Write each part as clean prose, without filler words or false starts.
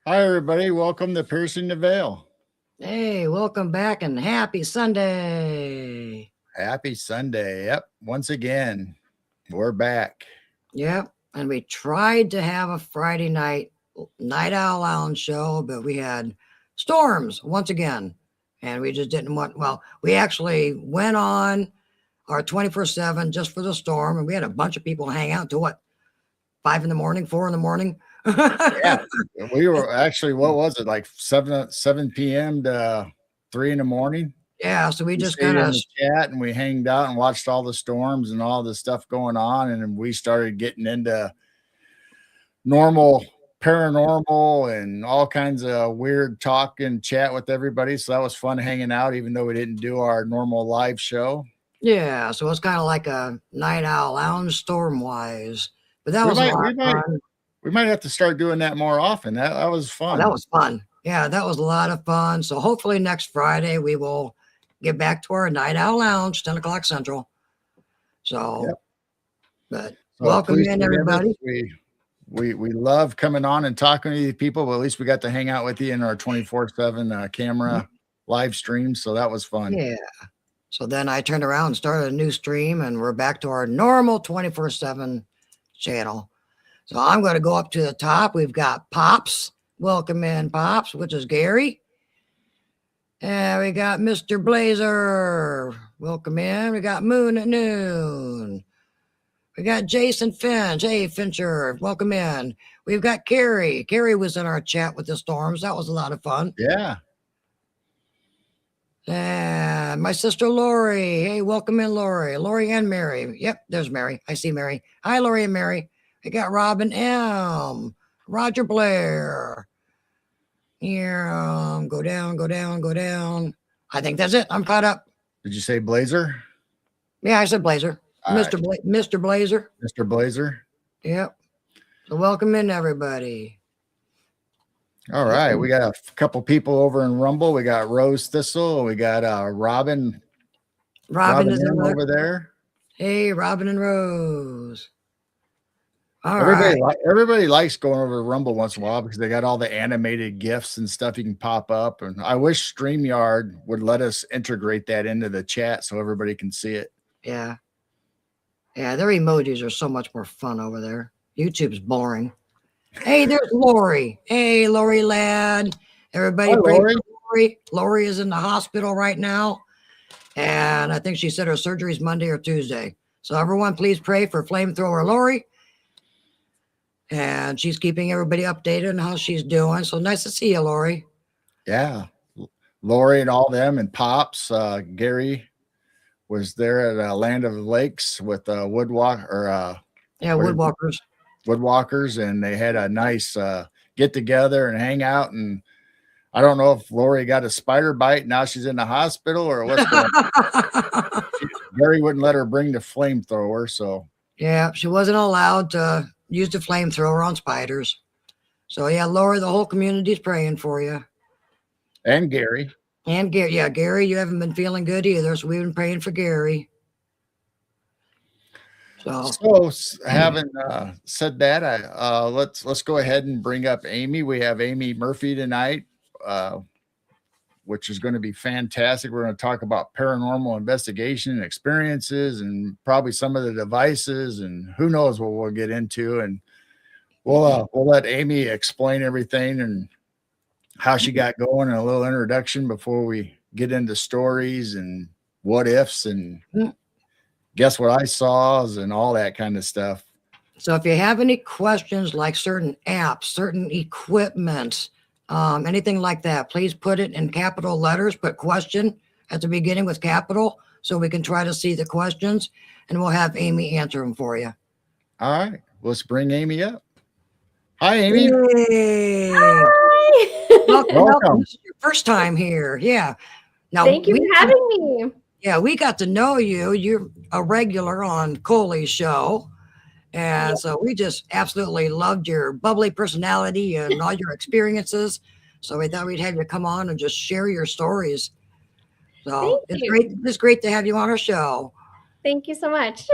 Hi, everybody. Welcome to Piercing the Veil. Hey, welcome back and happy Sunday. Happy Sunday. Yep. Once again, we're back. Yep. And we tried to have a Friday night owl lounge show, but we had storms once again. And we just didn't we actually went on our 24/7 just for the storm. And we had a bunch of people hang out to 5 in the morning, 4 in the morning. Yeah. We were actually, what was it, like 7 p.m. to 3 in the morning? Yeah. So we We just stayed kind in of, the chat and we hanged out and watched all the storms and all the stuff going on. And then we started getting into normal paranormal and all kinds of weird talk and chat with everybody. So that was fun hanging out, even though we didn't do our normal live show. yeah. So it's kind of like a night owl lounge storm wise. But that We was a might, lot we of might, fun. we might have to start doing that more often. That was Oh, that fun. was fun. Yeah, that was a lot of fun. So hopefully next Friday we will get back to our night owl lounge, 10 o'clock central. So, Yep. but So welcome please in forgive us. everybody. We love coming on and talking to you people, but at least we got to hang out with you in our 24/7 camera live stream. So that was fun. Yeah. So then I turned around and started a new stream and we're back to our normal 24/7 channel. So I'm going to go up to the top. We've got Pops. Welcome in, Pops, which is Gary. And we got Mr. Blazer. Welcome in. We got Moon at Noon. We got Jason Finch. Hey, Fincher. Welcome in. We've got Carrie. Carrie was in our chat with the storms. That was a lot of fun. Yeah. And my sister Lori. Hey, welcome in, Lori. Lori and Mary. Yep, there's Mary. I see Mary. Hi, Lori and Mary. We got Robin M. Roger Blair. Yeah, go down, go down, go down. I think that's it. I'm caught up. Did you say Blazer? Yeah, I said Blazer. All right. Mr. Blazer. Mr. Blazer. Yep. So welcome in, everybody. All right. We got a couple people over in Rumble. We got Rose Thistle. We got Robin. Robin is M over there. Hey, Robin and Rose. All everybody, right. Everybody likes going over to Rumble once in a while because they got all the animated GIFs and stuff you can pop up. And I wish StreamYard would let us integrate that into the chat so everybody can see it. Yeah. Yeah, their emojis are so much more fun over there. YouTube's boring. Hey, there's Lori. Hey, Lori lad. Everybody Hi, pray Lori. for Lori. Lori is in the hospital right now. And I think she said her surgery is Monday or Tuesday. So everyone, please pray for Flamethrower Lori. And she's keeping everybody updated on how she's doing. So nice to see you, Lori. Yeah. Lori and all them and Pops. Gary was there at Land of the Lakes with Woodwalkers. And they had a nice get together and hang out. And I don't know if Lori got a spider bite. Now she's in the hospital or what's going on. Gary wouldn't let her bring the flamethrower. So yeah, she wasn't allowed to use the flamethrower on spiders. So yeah, Lori, the whole community's praying for you. And Gary. And Gary, yeah, Gary, you haven't been feeling good either. So we've been praying for Gary. So having said that, let's go ahead and bring up Amy. We have Amy Murphy tonight, which is going to be fantastic. We're going to talk about paranormal investigation and experiences, and probably some of the devices, and who knows what we'll get into. And we'll let Amy explain everything and how she got going, and a little introduction before we get into stories and what ifs and guess what I saw and all that kind of stuff. So if you have any questions like certain apps, certain equipment, anything like that, please put it in capital letters, put question at the beginning with capital so we can try to see the questions, and we'll have Amy answer them for you. All right. Let's bring Amy up. Hi, Amy. Hey. Hi. Welcome. This is your first time here. Yeah. Now, thank you for having me. Yeah, we got to know you. You're a regular on Coley's show. And so we just absolutely loved your bubbly personality and all your experiences. So we thought we'd have you come on and just share your stories. So it's great to have you on our show. Thank you so much.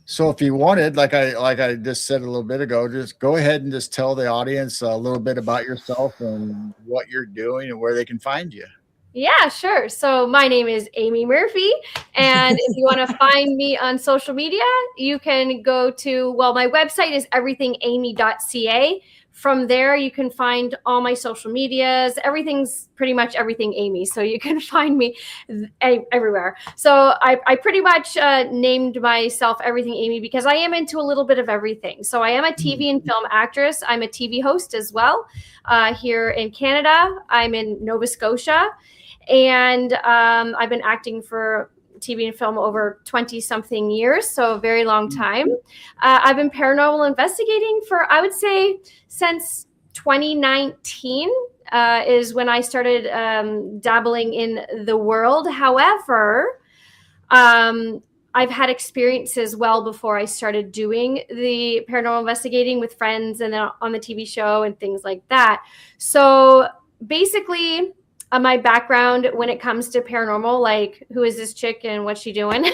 So if you wanted, like I just said a little bit ago, just go ahead and just tell the audience a little bit about yourself and what you're doing and where they can find you. Yeah, sure. So my name is Amy Murphy. And if you want to find me on social media, you can go to, well, my website is everythingamy.ca. From there, you can find all my social medias. Everything's pretty much everything Amy. So you can find me everywhere. So I pretty much named myself Everything Amy because I am into a little bit of everything. So I am a TV and film actress. I'm a TV host as well here in Canada. I'm in Nova Scotia. And I've been acting for TV and film over 20 something years, so a very long time. I've been paranormal investigating for, I would say, since 2019 is when I started dabbling in the world. However, I've had experiences well before I started doing the paranormal investigating with friends and then on the TV show and things like that. So basically, my background when it comes to paranormal, like who is this chick and what's she doing,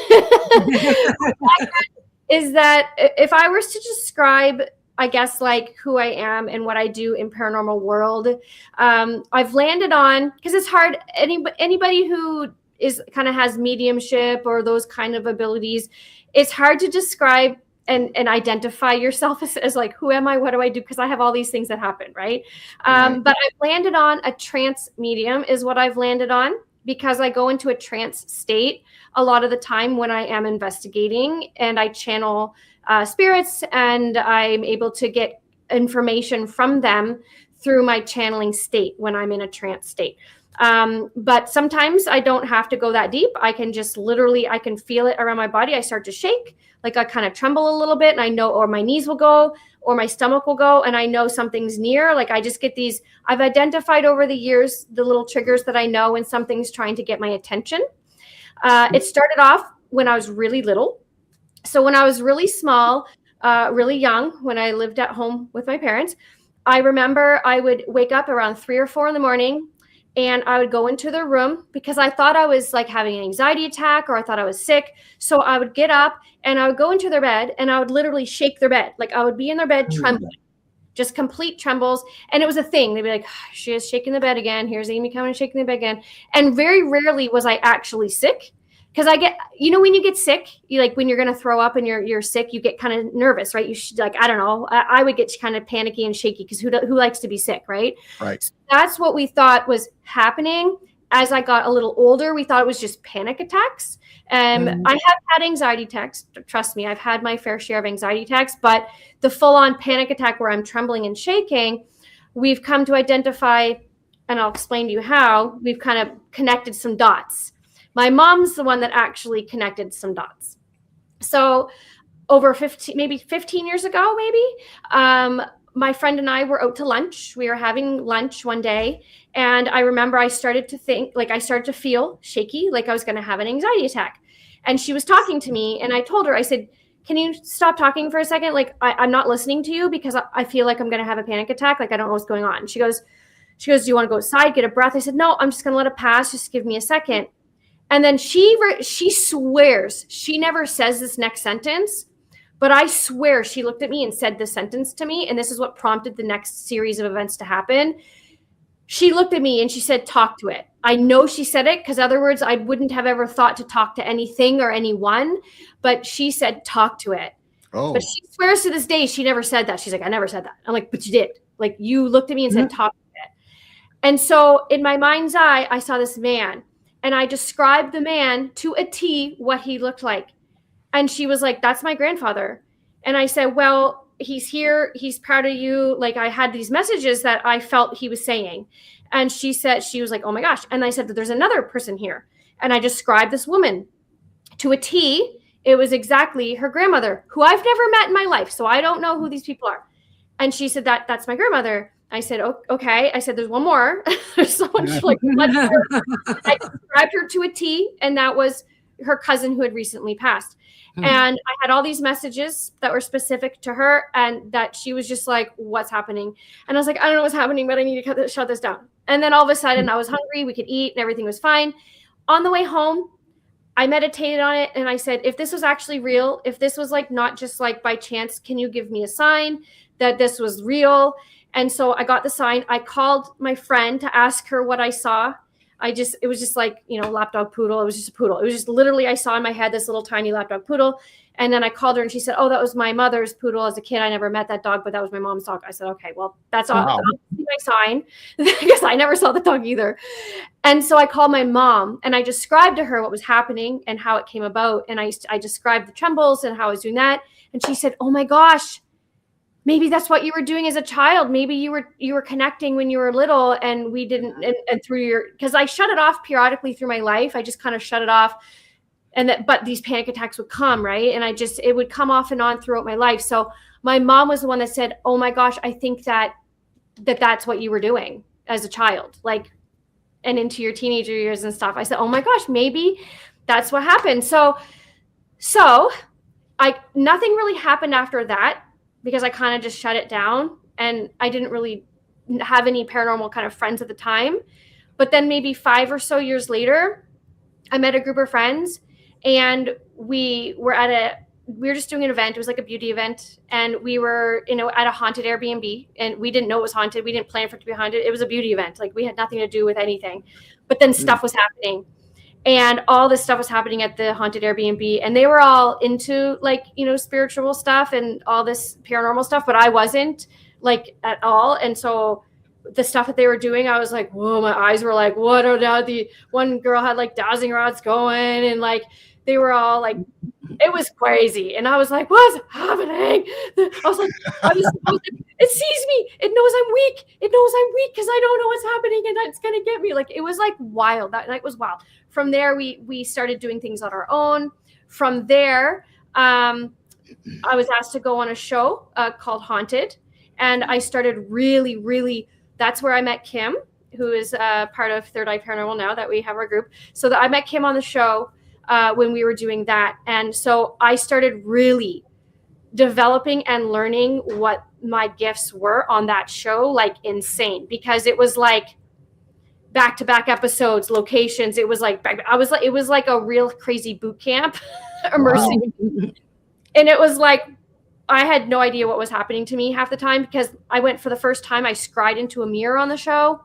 is that if I was to describe, I guess, like who I am and what I do in paranormal world, I've landed on, because it's hard, anybody who is kind of has mediumship or those kind of abilities, it's hard to describe and identify yourself as like, who am I? What do I do? Because I have all these things that happen, right? But I've landed on a trance medium is what I've landed on, because I go into a trance state a lot of the time when I am investigating, and I channel spirits, and I'm able to get information from them through my channeling state when I'm in a trance state. But sometimes I don't have to go that deep. I can just literally, I can feel it around my body. I start to shake, like I kind of tremble a little bit, and I know, or my knees will go, or my stomach will go, and I know something's near. Like I just get these, I've identified over the years, the little triggers that I know when something's trying to get my attention. It started off when I was really little. So when I was really small, really young, when I lived at home with my parents, I remember I would wake up around 3 or 4 in the morning, and I would go into their room because I thought I was like having an anxiety attack, or I thought I was sick. So I would get up and I would go into their bed, and I would literally shake their bed. Like I would be in their bed trembling, just complete trembles. And it was a thing. They'd be like, she is shaking the bed again. Here's Amy coming and shaking the bed again. And very rarely was I actually sick. Because I get, when you get sick, you like when you're going to throw up and you're sick, you get kind of nervous, right? You should, like, I don't know. I would get kind of panicky and shaky because who likes to be sick, right? Right. So that's what we thought was happening. As I got a little older, we thought it was just panic attacks. I have had anxiety attacks. Trust me, I've had my fair share of anxiety attacks, but the full-on panic attack where I'm trembling and shaking, we've come to identify, and I'll explain to you how, we've kind of connected some dots. My mom's the one that actually connected some dots. So over 15 years ago, my friend and I were out to lunch. We were having lunch one day, and I remember I started to think, like I started to feel shaky, like I was going to have an anxiety attack. And she was talking to me, and I told her, I said, can you stop talking for a second? Like I'm not listening to you because I feel like I'm going to have a panic attack. Like I don't know what's going on. She goes, do you want to go outside, get a breath? I said, no, I'm just going to let it pass. Just give me a second. And then she swears, she never says this next sentence, but I swear she looked at me and said this sentence to me. And this is what prompted the next series of events to happen. She looked at me and she said, talk to it. I know she said it because other words, I wouldn't have ever thought to talk to anything or anyone, but she said, talk to it. Oh. But she swears to this day, she never said that. She's like, I never said that. I'm like, but you did. Like you looked at me and said, talk to it. And so in my mind's eye, I saw this man. And I described the man to a T what he looked like. And she was like, that's my grandfather. And I said, well, he's here. He's proud of you. Like I had these messages that I felt he was saying. And she was like, oh my gosh. And I said that there's another person here. And I described this woman to a T. It was exactly her grandmother, who I've never met in my life. So I don't know who these people are. And she said, that's my grandmother. I said, oh, okay. I said, there's one more. There's someone like, I described her to a T, and that was her cousin who had recently passed. And I had all these messages that were specific to her, and that she was just like, what's happening? And I was like, I don't know what's happening, but I need to shut this down. And then all of a sudden I was hungry. We could eat and everything was fine. On the way home, I meditated on it and I said, if this was actually real, if this was like not just like by chance, can you give me a sign that this was real? And so I got the sign. I called my friend to ask her what I saw. It was just like, lapdog poodle. It was just a poodle. It was just literally, I saw in my head this little tiny lapdog poodle. And then I called her and she said, oh, that was my mother's poodle as a kid. I never met that dog, but that was my mom's dog. I said, okay, well, that's all. Wow. My sign. Because I never saw the dog either. And so I called my mom and I described to her what was happening and how it came about. And I described the trembles and how I was doing that. And she said, oh my gosh, maybe that's what you were doing as a child. Maybe you were connecting when you were little and we didn't, and through because I shut it off periodically through my life. I just kind of shut it off. But these panic attacks would come, right? And it would come off and on throughout my life. So my mom was the one that said, oh my gosh, I think that's what you were doing as a child, like, and into your teenager years and stuff. I said, oh my gosh, maybe that's what happened. So nothing really happened after that because I kind of just shut it down and I didn't really have any paranormal kind of friends at the time. But then maybe 5 or so years later, I met a group of friends and we were just doing an event. It was like a beauty event. And we were, at a haunted Airbnb and we didn't know it was haunted. We didn't plan for it to be haunted. It was a beauty event. Like we had nothing to do with anything, but then stuff was happening and all this stuff was happening at the haunted Airbnb and they were all into like, spiritual stuff and all this paranormal stuff, but I wasn't like at all. And so the stuff that they were doing, I was like, whoa, my eyes were like, what are that? The one girl had like dowsing rods going and like, they were all like, it was crazy. And I was like, what's happening? I was like, it sees me. It knows I'm weak. It knows I'm weak because I don't know what's happening and it's going to get me. Like, it was like wild. That night was wild. From there, we started doing things on our own. From there, I was asked to go on a show called Haunted. And I started really, that's where I met Kim, who is part of Third Eye Paranormal now that we have our group. So I met Kim on the show when we were doing that. And so I started really developing and learning what my gifts were on that show, like insane, because it was like back-to-back episodes, locations. It was like, it was like a real crazy boot camp immersing. Wow. And it was like, I had no idea what was happening to me half the time because I went for the first time, I scried into a mirror on the show.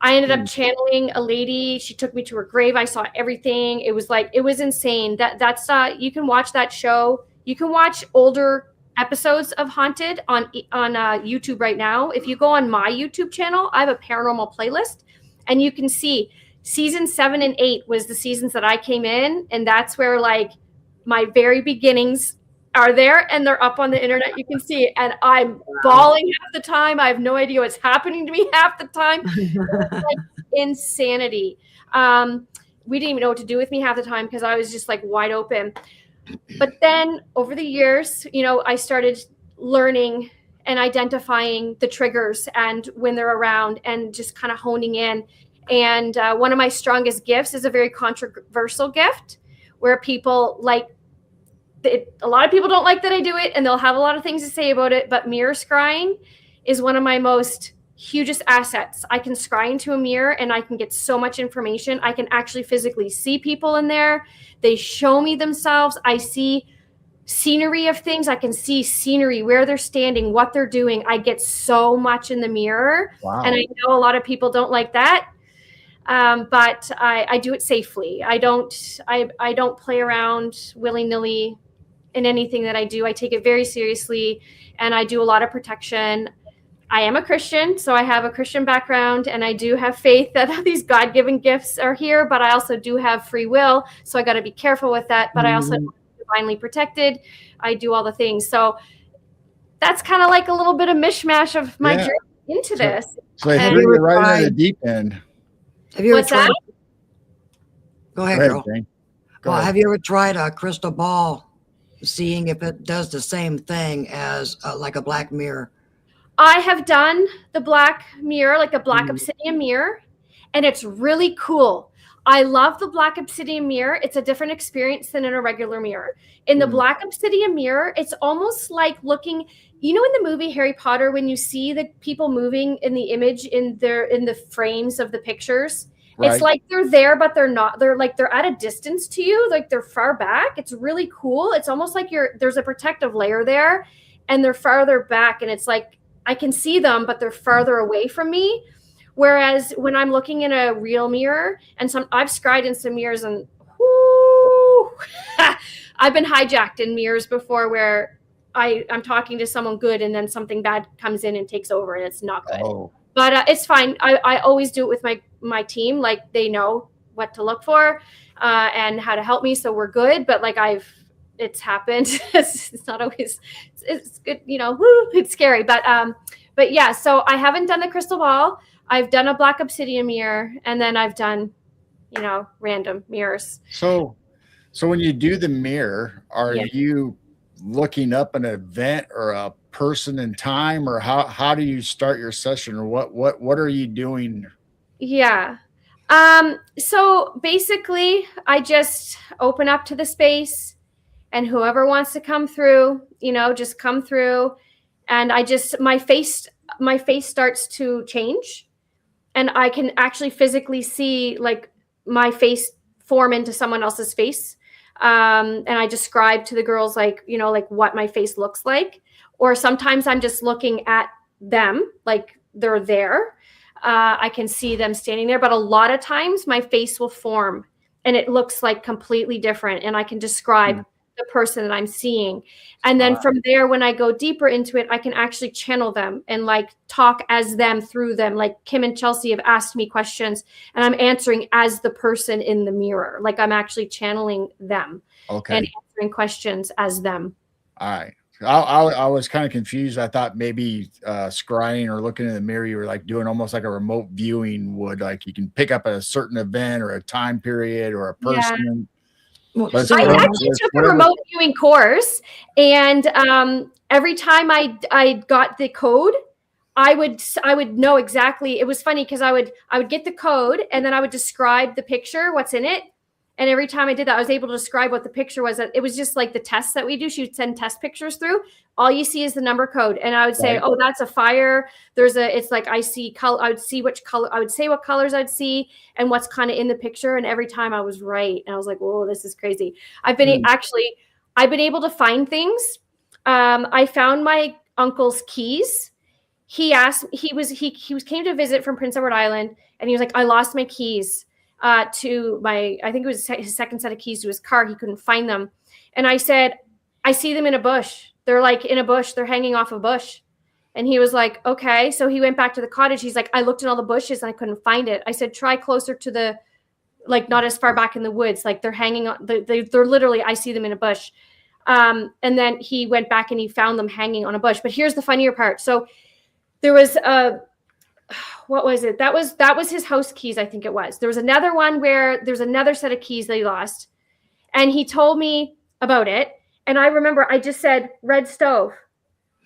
I ended up channeling a lady. She took me to her grave. I saw everything. It was like, it was insane. That's you can watch that show. You can watch older episodes of Haunted on YouTube right now. If you go on my YouTube channel, I have a paranormal playlist and you can see season 7 and 8 was the seasons that I came in. And that's where like my very beginnings are there and they're up on the internet. You can see it. And I'm bawling half the time. I have no idea what's happening to me half the time. It's like insanity. We didn't even know what to do with me half the time because I was just like wide open. But then over the years, I started learning and identifying the triggers and when they're around and just kind of honing in. And one of my strongest gifts is a very controversial gift where people like, a lot of people don't like that I do it and they'll have a lot of things to say about it, but mirror scrying is one of my most hugest assets. I can scry into a mirror and I can get so much information. I can actually physically see people in there. They show me themselves. I see scenery of things. I can see scenery, where they're standing, what they're doing. I get so much in the mirror. Wow. And I know a lot of people don't like that. But I do it safely. I don't play around willy-nilly in anything that I do. I take it very seriously and I do a lot of protection. I am a Christian, so I have a Christian background and I do have faith that these God-given gifts are here, but I also do have free will. So I got to be careful with that, but I also am divinely protected. I do all the things. So that's kind of like a little bit of mishmash of my journey into this. So I threw you right in the deep end. Have you ever tried? That? Go ahead, girl. Have you ever tried a crystal ball, seeing if it does the same thing as like a black mirror? I have done the black mirror, like a black obsidian mirror, and it's really cool. I love the black obsidian mirror. It's a different experience than in a regular mirror. In the black obsidian mirror, it's almost like looking, in the movie Harry Potter, when you see the people moving in the image in the frames of the pictures, Right. It's like they're there, but they're not. They're like they're at a distance to you, like they're far back. It's really cool. It's almost like there's a protective layer there, and they're farther back, and it's like I can see them, but they're farther away from me. Whereas when I'm looking in a real mirror, and I've scried in some mirrors, and whoo, I've been hijacked in mirrors before where I'm talking to someone good, and then something bad comes in and takes over, and it's not good. Oh, But it's fine. I always do it with my team. Like they know what to look for and how to help me, so we're good. But like it's happened. It's not always. It's good, you know. Woo, it's scary, but yeah. So I haven't done the crystal ball. I've done a black obsidian mirror, and then I've done, you know, random mirrors. so when you do the mirror, are Yeah. you looking up an event or a person in time, or how do you start your session, or what are you doing? Yeah. So basically I just open up to the space, and whoever wants to come through, you know, just come through. And my face starts to change, and I can actually physically see like my face form into someone else's face. And I describe to the girls, like, you know, like what my face looks like. Or sometimes I'm just looking at them, like they're there. I can see them standing there, but a lot of times my face will form and it looks like completely different. And I can describe the person that I'm seeing. And then from there, when I go deeper into it, I can actually channel them and like talk as them through them. Like Kim and Chelsea have asked me questions, and I'm answering as the person in the mirror. Like I'm actually channeling them and answering questions as them. All right. I was kind of confused. I thought maybe scrying or looking in the mirror, you were like doing almost like a remote viewing would, like you can pick up a certain event or a time period or a person. Well, But so I actually took a remote viewing course, and every time I got the code, I would know exactly. It was funny because I would get the code, and then I would describe the picture, what's in it. And every time I did that, I was able to describe what the picture was. It was just like the tests that we do. She would send test pictures through. All you see is the number code. And I would say, oh, that's a fire. It's like, I see color. I would see which color. I would say what colors I'd see and what's kind of in the picture. And every time I was right. And I was like, whoa, this is crazy. I've been able to find things. I found my uncle's keys. He came to visit from Prince Edward Island. And he was like, I lost my keys. To my, I think it was his second set of keys to his car. He couldn't find them. And I said, I see them in a bush. They're like in a bush. They're hanging off a bush. And he was like, okay. So he went back to the cottage. He's like, I looked in all the bushes and I couldn't find it. I said, try closer to the, like not as far back in the woods. Like they're hanging on, they're literally, I see them in a bush. And then he went back and he found them hanging on a bush. But here's the funnier part. So there was what was it? That was his house keys. I think it was. There was another one where there's another set of keys that he lost, and he told me about it. And I remember I just said red stove,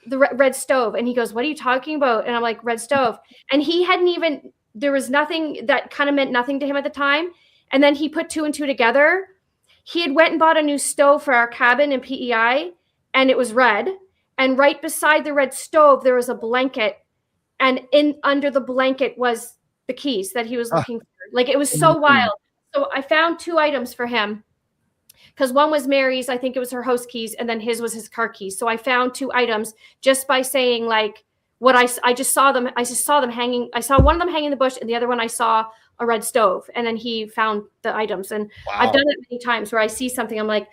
the red stove. And he goes, what are you talking about? And I'm like, red stove. And he hadn't even, there was nothing that kind of meant nothing to him at the time. And then he put two and two together. He had went and bought a new stove for our cabin in PEI, and it was red. And right beside the red stove, there was a blanket. And under the blanket was the keys that he was looking for. Like it was so wild. So I found two items for him, because one was Mary's, I think it was her house keys, and then his was his car keys. So I found two items just by saying like what I just saw them. I just saw them hanging. I saw one of them hanging in the bush, and the other one I saw a red stove. And then he found the items. And I've done it many times where I see something. I'm like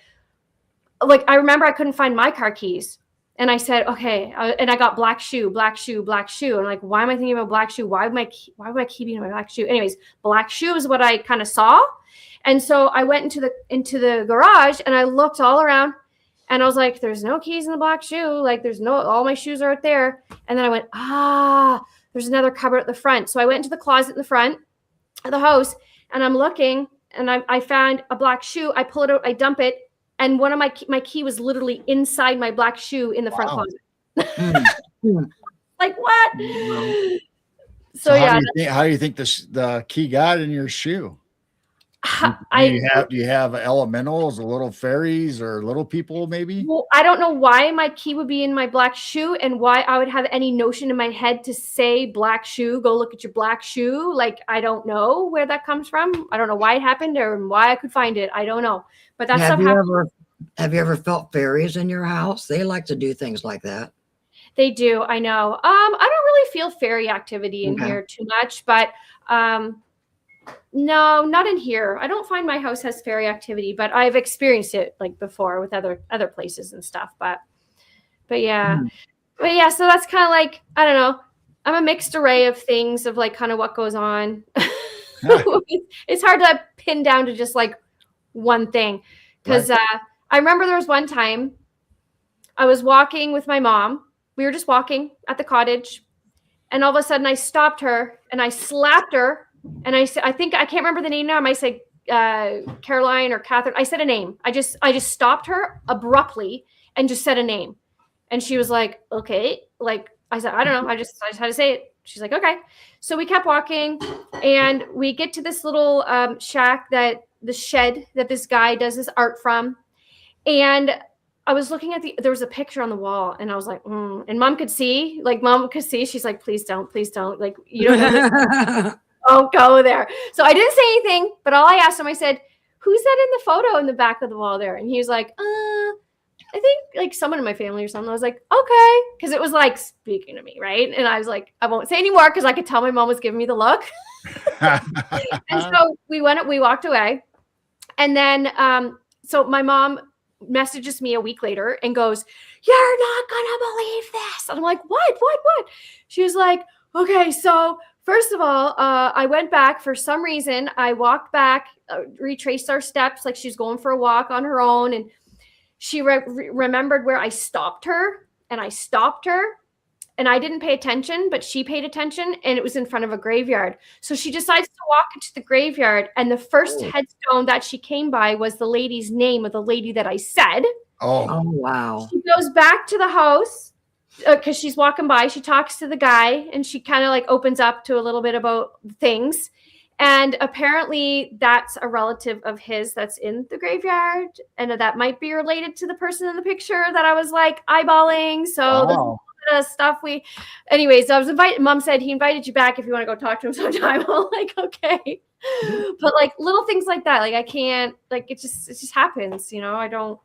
I remember I couldn't find my car keys. And I said, okay. And I got black shoe. And I'm like, why am I thinking about black shoe? Why would my key be in my black shoe? Anyways, black shoe is what I kind of saw. And so I went into the garage and I looked all around, and I was like, there's no keys in the black shoe. Like all my shoes are out there. And then I went, there's another cupboard at the front. So I went into the closet in the front of the house, and I'm looking, and I found a black shoe. I pull it out, I dump it. And one of my key was literally inside my black shoe in the front closet. Like what? So yeah. How do you think the key got in your shoe? Do you have elementals or little fairies or little people maybe? Well, I don't know why my key would be in my black shoe and why I would have any notion in my head to say black shoe, go look at your black shoe. Like, I don't know where that comes from. I don't know why it happened or why I could find it. I don't know. But that stuff happened. Have you ever felt fairies in your house? They like to do things like that. They do. I know. I don't really feel fairy activity in here too much, but no, not in here. I don't find my house has fairy activity, but I've experienced it like before with other places and stuff. But yeah. But yeah, so that's kind of like, I don't know. I'm a mixed array of things of like kind of what goes on. It's hard to pin down to just like one thing. Because I remember there was one time I was walking with my mom. We were just walking at the cottage. And all of a sudden I stopped her and I slapped her. And I said, I can't remember the name now. I might say Caroline or Catherine. I said a name. I just stopped her abruptly and just said a name. And she was like, okay. Like I said, I don't know. I just had to say it. She's like, okay. So we kept walking and we get to this little shack the shed that this guy does this art from. And I was looking at there was a picture on the wall and I was like, and mom could see. She's like, please don't. Like, you don't know. Don't go there. So I didn't say anything, but all I asked him, I said, who's that in the photo in the back of the wall there? And he was like, I think like someone in my family or something. I was like, okay. Cause it was like speaking to me. Right. And I was like, I won't say anymore. Cause I could tell my mom was giving me the look. And so we walked away. And then, so my mom messages me a week later and goes, you're not going to believe this. And I'm like, what? She was like, okay, so first of all, I went back for some reason. I walked back, retraced our steps, like she's going for a walk on her own. And she remembered where I stopped her and I didn't pay attention, but she paid attention and it was in front of a graveyard. So she decides to walk into the graveyard and the first headstone that she came by was the lady's name of the lady that I said. Oh, wow. She goes back to the house because she's walking by. She talks to the guy and she kind of like opens up to a little bit about things. And apparently that's a relative of his that's in the graveyard. And that might be related to the person in the picture that I was like eyeballing. So stuff anyways, I was invited. Mom said he invited you back if you want to go talk to him sometime. I'm like, okay. But like little things like that, like I can't, like it just happens, you know. I don't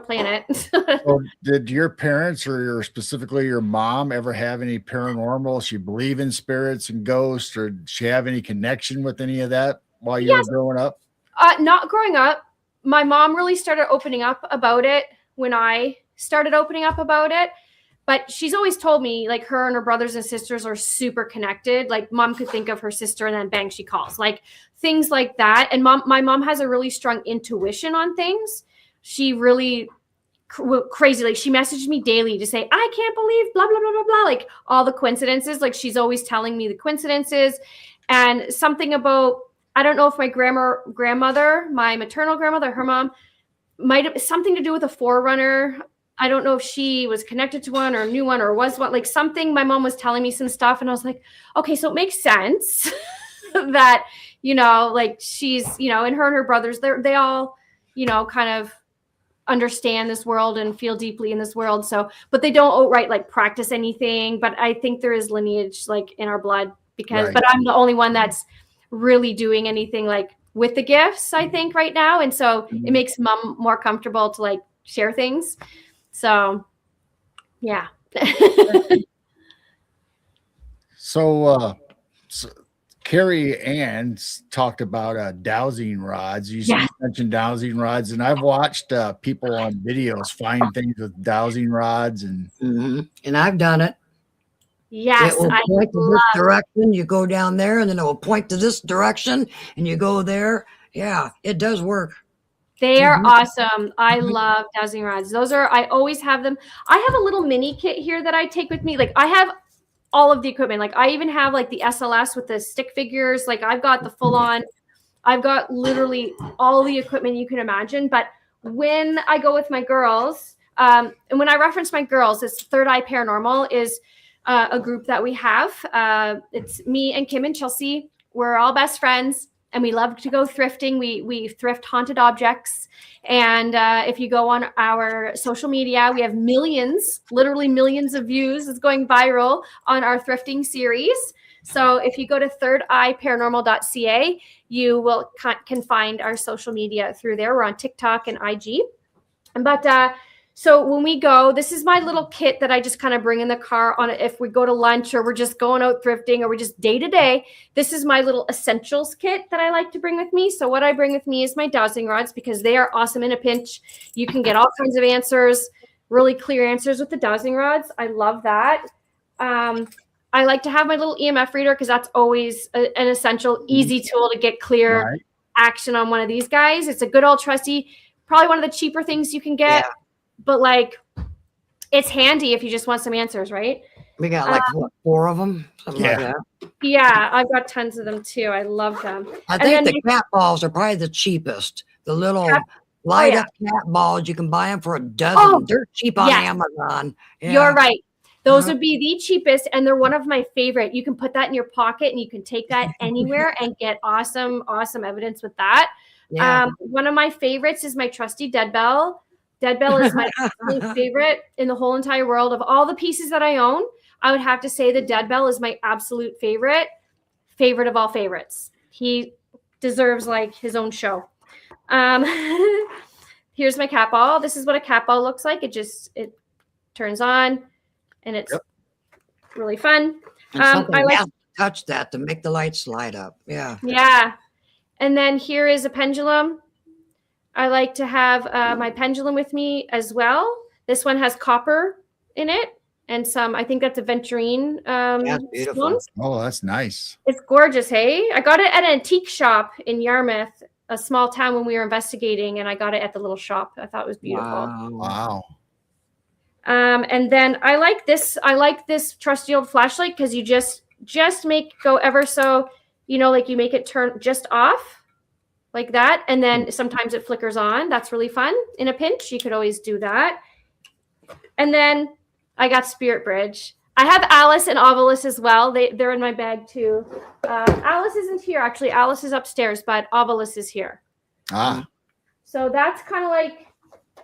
plan it. So did your parents or specifically your mom ever have any paranormal? She believe in spirits and ghosts, or did she have any connection with any of that while you were growing up? Not growing up. My mom really started opening up about it when I started opening up about it. But she's always told me, like, her and her brothers and sisters are super connected. Like, mom could think of her sister and then bang, she calls. Like, things like that. And my mom has a really strong intuition on things. She really crazy. Like, she messaged me daily to say, I can't believe blah, blah, blah, blah, blah. Like, all the coincidences. Like, she's always telling me the coincidences. And something about, I don't know if my grandmother, my maternal grandmother, her mom, might have something to do with a forerunner. I don't know if she was connected to one or knew one or was one, like something. My mom was telling me some stuff and I was like, okay, so it makes sense that, you know, like she's, you know, and her brothers, they all, you know, kind of understand this world and feel deeply in this world. So, but they don't outright like practice anything. But I think there is lineage like in our blood but I'm the only one that's really doing anything like with the gifts, I think right now. And so it makes mom more comfortable to like share things. So, yeah. So Carrie Ann talked about dowsing rods. You mentioned dowsing rods, and I've watched people on videos find things with dowsing rods, and I've done it. Yes, it will point to this direction. You go down there, and then it will point to this direction, and you go there. Yeah, it does work. They are awesome. I love dowsing rods. I always have them. I have a little mini kit here that I take with me. Like I have all of the equipment. Like I even have like the SLS with the stick figures. Like I've got the full on, I've got literally all the equipment you can imagine. But when I go with my girls, and when I reference my girls, it's Third Eye Paranormal is a group that we have. It's me and Kim and Chelsea. We're all best friends. and we love to go thrifting. We thrift haunted objects. And if you go on our social media, we have millions, literally millions of views. It's going viral on our thrifting series. So if you go to thirdeyeparanormal.ca, you will can find our social media through there. We're on TikTok and IG. But so when we go, this is my little kit that I just kind of bring in the car on it. If we go to lunch or we're just going out thrifting or we're just day to day, this is my little essentials kit that I like to bring with me. So what I bring with me is my dowsing rods, because they are awesome in a pinch. You can get all kinds of answers, really clear answers with the dowsing rods. I love that. I like to have my little EMF reader, because that's always an essential, easy tool to get clear action on one of these guys. It's a good old trusty, probably one of the cheaper things you can get, but like it's handy if you just want some answers, right? We got like what, 4 of them, something like that. Yeah, I've got tons of them too. I love them. I think the cat balls are probably the cheapest. The little light up cat balls, you can buy them for $12. Oh, they're cheap on Amazon. Yeah. You're right. Those would be the cheapest, and they're one of my favorite. You can put that in your pocket, and you can take that anywhere and get awesome evidence with that. Yeah. One of my favorites is my trusty dead bell. Dead bell is my absolute favorite in the whole entire world. Of all the pieces that I own, I would have to say the dead bell is my absolute favorite of all favorites. He deserves like his own show. Here's my cat ball. This is what a cat ball looks like. It turns on, and it's really fun. I like to touch that to make the lights light up. Yeah. Yeah. And then here is a pendulum. I like to have my pendulum with me as well. This one has copper in it and some, I think that's a venturine stones. Oh, that's nice. It's gorgeous, hey? I got it at an antique shop in Yarmouth, a small town, when we were investigating, and I got it at the little shop. I thought it was beautiful. Wow. And then I like this trusty old flashlight, because you just make go ever so, like you make it turn just off like that. And then sometimes it flickers on. That's really fun. In a pinch, you could always do that. And then I got Spirit Bridge. I have Alice and Ovilus as well. They're in my bag too. Alice isn't here, actually. Alice is upstairs, but Ovilus is here. So that's kind of like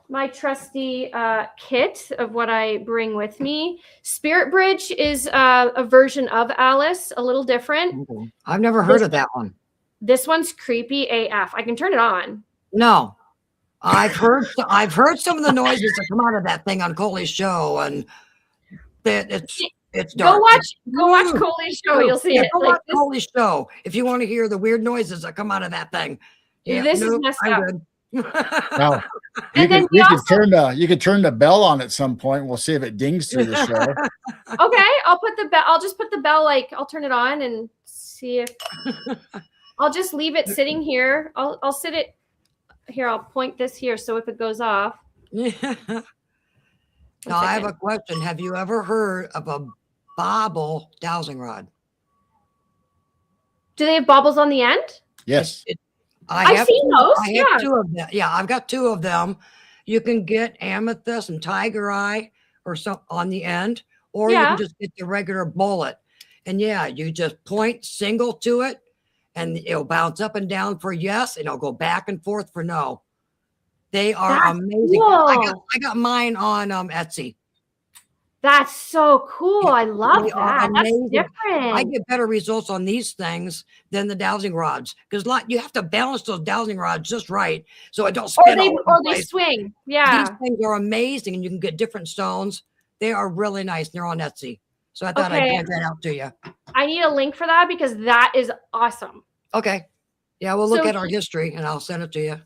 my trusty kit of what I bring with me. Spirit Bridge is a version of Alice, a little different. I've never heard of that one. This one's creepy AF. I can turn it on. No, I've heard some of the noises that come out of that thing on Coley's show, and it's dark. Go watch Coley's show. You'll see it. Go watch Coley's show if you want to hear the weird noises that come out of that thing. Yeah, this is messed up. Now, you could turn the bell on at some point. We'll see if it dings through the show. Okay, I'll just put the bell, I'll turn it on and see if I'll just leave it sitting here. I'll sit it here. I'll point this here, so if it goes off. Now I have a question. Have you ever heard of a bobble dowsing rod? Do they have bobbles on the end? Yes. I've seen those. I have 2 of them. Yeah, I've got 2 of them. You can get amethyst and tiger eye or some on the end, or you can just get the regular bullet. And you just point single to it, and it'll bounce up and down for yes, and it'll go back and forth for no. They are amazing. Cool. I got mine on Etsy. That's so cool. I love that. That's different. I get better results on these things than the dowsing rods, because you have to balance those dowsing rods just right so it don't spin or they swing. Yeah. These things are amazing, and you can get different stones. They are really nice. They're on Etsy. So I thought I'd point that out to you. I need a link for that, because that is awesome. Okay. Yeah, we'll look at our history, and I'll send it to you.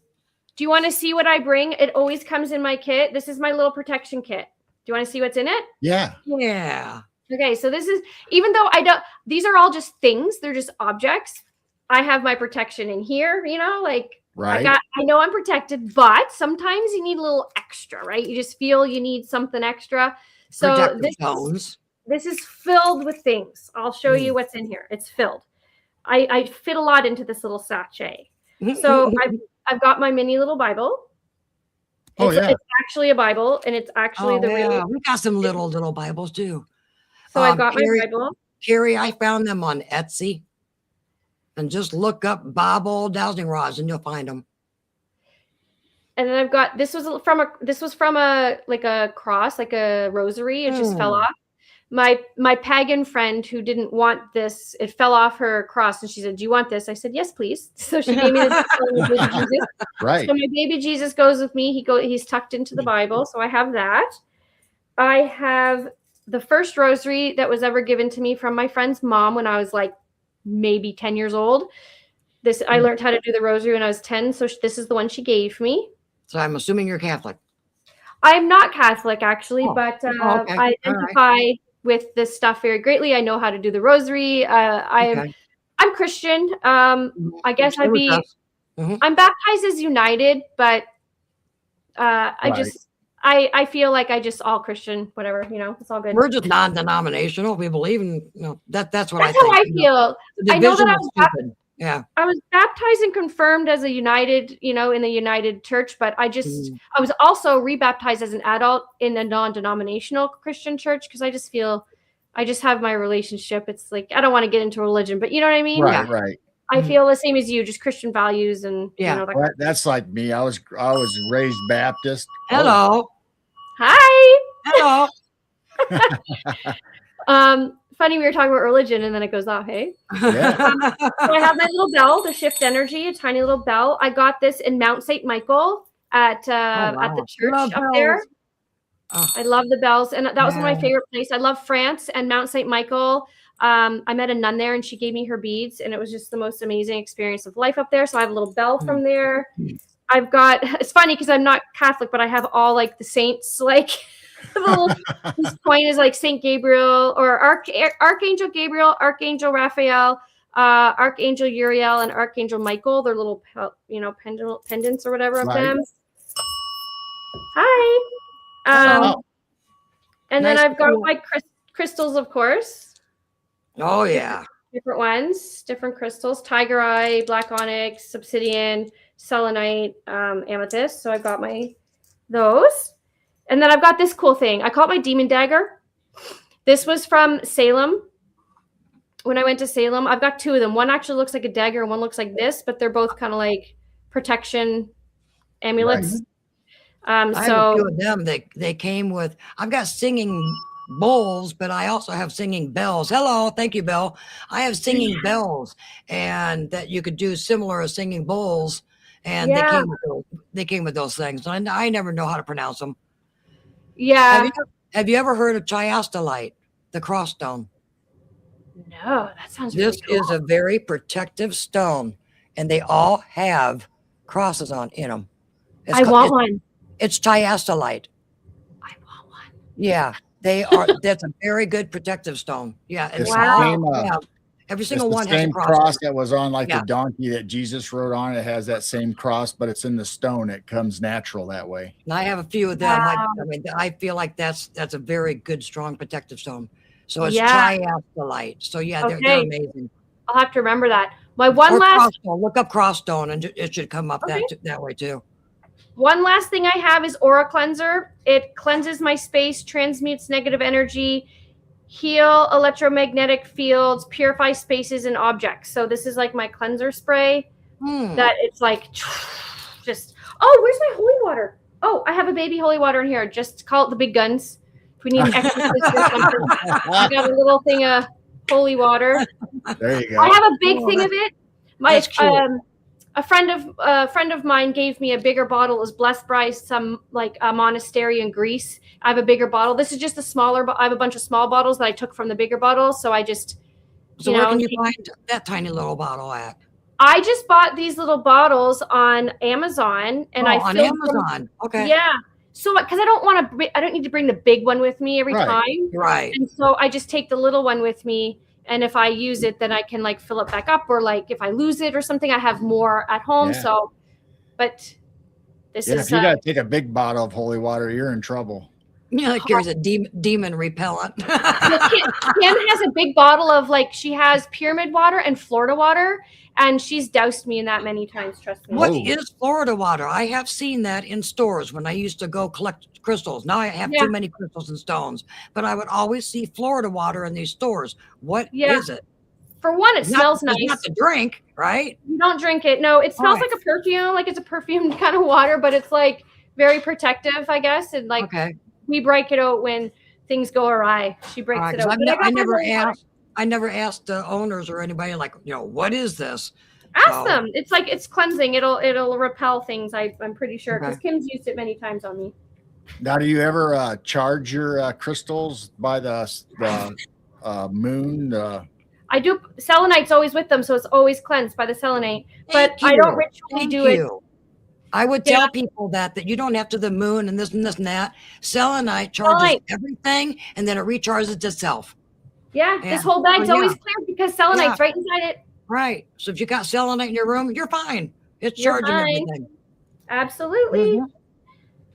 Do you want to see what I bring? It always comes in my kit. This is my little protection kit. Do you want to see what's in it? Yeah. Yeah. Okay, so this is, even though these are all just things, they're just objects. I have my protection in here, right. I know I'm protected, but sometimes you need a little extra, right? You just feel you need something extra. So this is filled with things. I'll show you what's in here. It's filled. I fit a lot into this little sachet. So I've got my mini little Bible. It's actually a Bible, and it's actually we got some little Bibles too. So I got my Bible. Carrie, I found them on Etsy. and just look up bobble dowsing rods and you'll find them. And then I've got this was from a like a cross, like a rosary. It just fell off. My pagan friend who didn't want this, it fell off her cross, and she said, "Do you want this?" I said, "Yes, please." So she gave me the baby Jesus. Right. So my baby Jesus goes with me. He's tucked into the Bible, so I have that. I have the first rosary that was ever given to me from my friend's mom when I was like maybe 10 years old. I learned how to do the rosary when I was 10, so this is the one she gave me. So I'm assuming you're Catholic. I'm not Catholic, actually, but okay. I identify with this stuff very greatly. I know how to do the rosary. I'm Christian. I guess I'd be. I'm baptized as United, but I feel like I just all Christian, whatever, it's all good. We're just non-denominational. We believe in, that's what I think. That's how I feel. I know that I was baptized and confirmed as a United, in the United Church, but I was also rebaptized as an adult in a non-denominational Christian church because I just feel, I just have my relationship. It's like, I don't want to get into religion, but you know what I mean? Right. I feel the same as you, just Christian values and that's like me. I was raised Baptist. Hello. Hi. Hello. Funny, we were talking about religion and then it goes off, hey? Yeah. So I have my little bell, the Shift Energy, a tiny little bell. I got this in Mount St. Michael at the church up there. Oh. I love the bells. And that was one of my favorite places. I love France and Mount St. Michael. I met a nun there and she gave me her beads and it was just the most amazing experience of life up there. So I have a little bell from there. I've got, it's funny because I'm not Catholic, but I have all like the saints, like this coin is like Saint Gabriel or Archangel Gabriel, Archangel Raphael, Archangel Uriel, and Archangel Michael. They're little, pendants or whatever of them. Hi. And then I've got my crystals, of course. Oh yeah. Different ones, different crystals: tiger eye, black onyx, obsidian, selenite, amethyst. So I've got those. And then I've got this cool thing. I call it my demon dagger. This was from Salem. When I went to Salem, I've got two of them. One actually looks like a dagger and one looks like this, but they're both kind of like protection amulets. Right. I have a few of them. They came with, I've got singing bowls, but I also have singing bells. Hello. Thank you, Bill. I have singing bells and that you could do similar as singing bowls. And they came with those things. And I never know how to pronounce them. Yeah. Have you ever heard of chiastolite, the cross stone? No, that sounds This really cool. is a very protective stone, and they all have crosses in them. I want one. It's chiastolite. I want one. Yeah, they are. That's a very good protective stone. Yeah, it's every single one has a cross that was on the donkey that Jesus rode on. It has that same cross, but it's in the stone. It comes natural that way. And I have a few of them. Wow. I feel like that's a very good, strong protective stone. So it's chiastolite. So they're amazing. I'll have to remember that. My one last look up cross stone, and it should come up that way too. One last thing I have is aura cleanser. It cleanses my space, transmutes negative energy, heal electromagnetic fields, purify spaces and objects. So this is like my cleanser spray that it's like just, where's my holy water? Oh, I have a baby holy water in here. Just call it the big guns. If we need an exorcist or something. I got a little thing of holy water. There you go. I have a big thing of it. A friend of mine gave me a bigger bottle. It was blessed by some like a monastery in Greece. I have a bigger bottle. This is just a smaller, but I have a bunch of small bottles that I took from the bigger bottles. So I just, where can you find that tiny little bottle at? I just bought these little bottles on Amazon, and on Amazon. Okay. Yeah. So because I don't need to bring the big one with me every time. Right. And so I just take the little one with me. And if I use it, then I can like fill it back up, or like if I lose it or something, I have more at home. Yeah. So, but this is. If you got to take a big bottle of holy water, you're in trouble. Yeah, it carries a demon repellent. Kim has a big bottle of she has Pyramid water and Florida water, and she's doused me in that many times. Trust me. What is Florida water? I have seen that in stores when I used to go collect crystals. Now I have too many crystals and stones, but I would always see Florida water in these stores. What is it? for one, it smells nice. It's not to drink, right? You don't drink it. No, it smells like a perfume, like it's a perfumed kind of water, but it's like very protective, I guess. And like we break it out when things go awry. She breaks it out. I never asked the owners or anybody like, what is this? Ask them. It's like it's cleansing. It'll repel things. I'm pretty sure because Kim's used it many times on me. Now, do you ever charge your crystals by the moon? I do. Selenite's always with them, so it's always cleansed by the selenite. But I don't ritually do it. I would tell people that you don't have to the moon and this and this and that. Selenite charges everything, and then it recharges itself. Yeah, this whole bag's always clear because selenite's right inside it. Right. So if you got selenite in your room, you're fine. It's charging everything. Absolutely. Mm-hmm.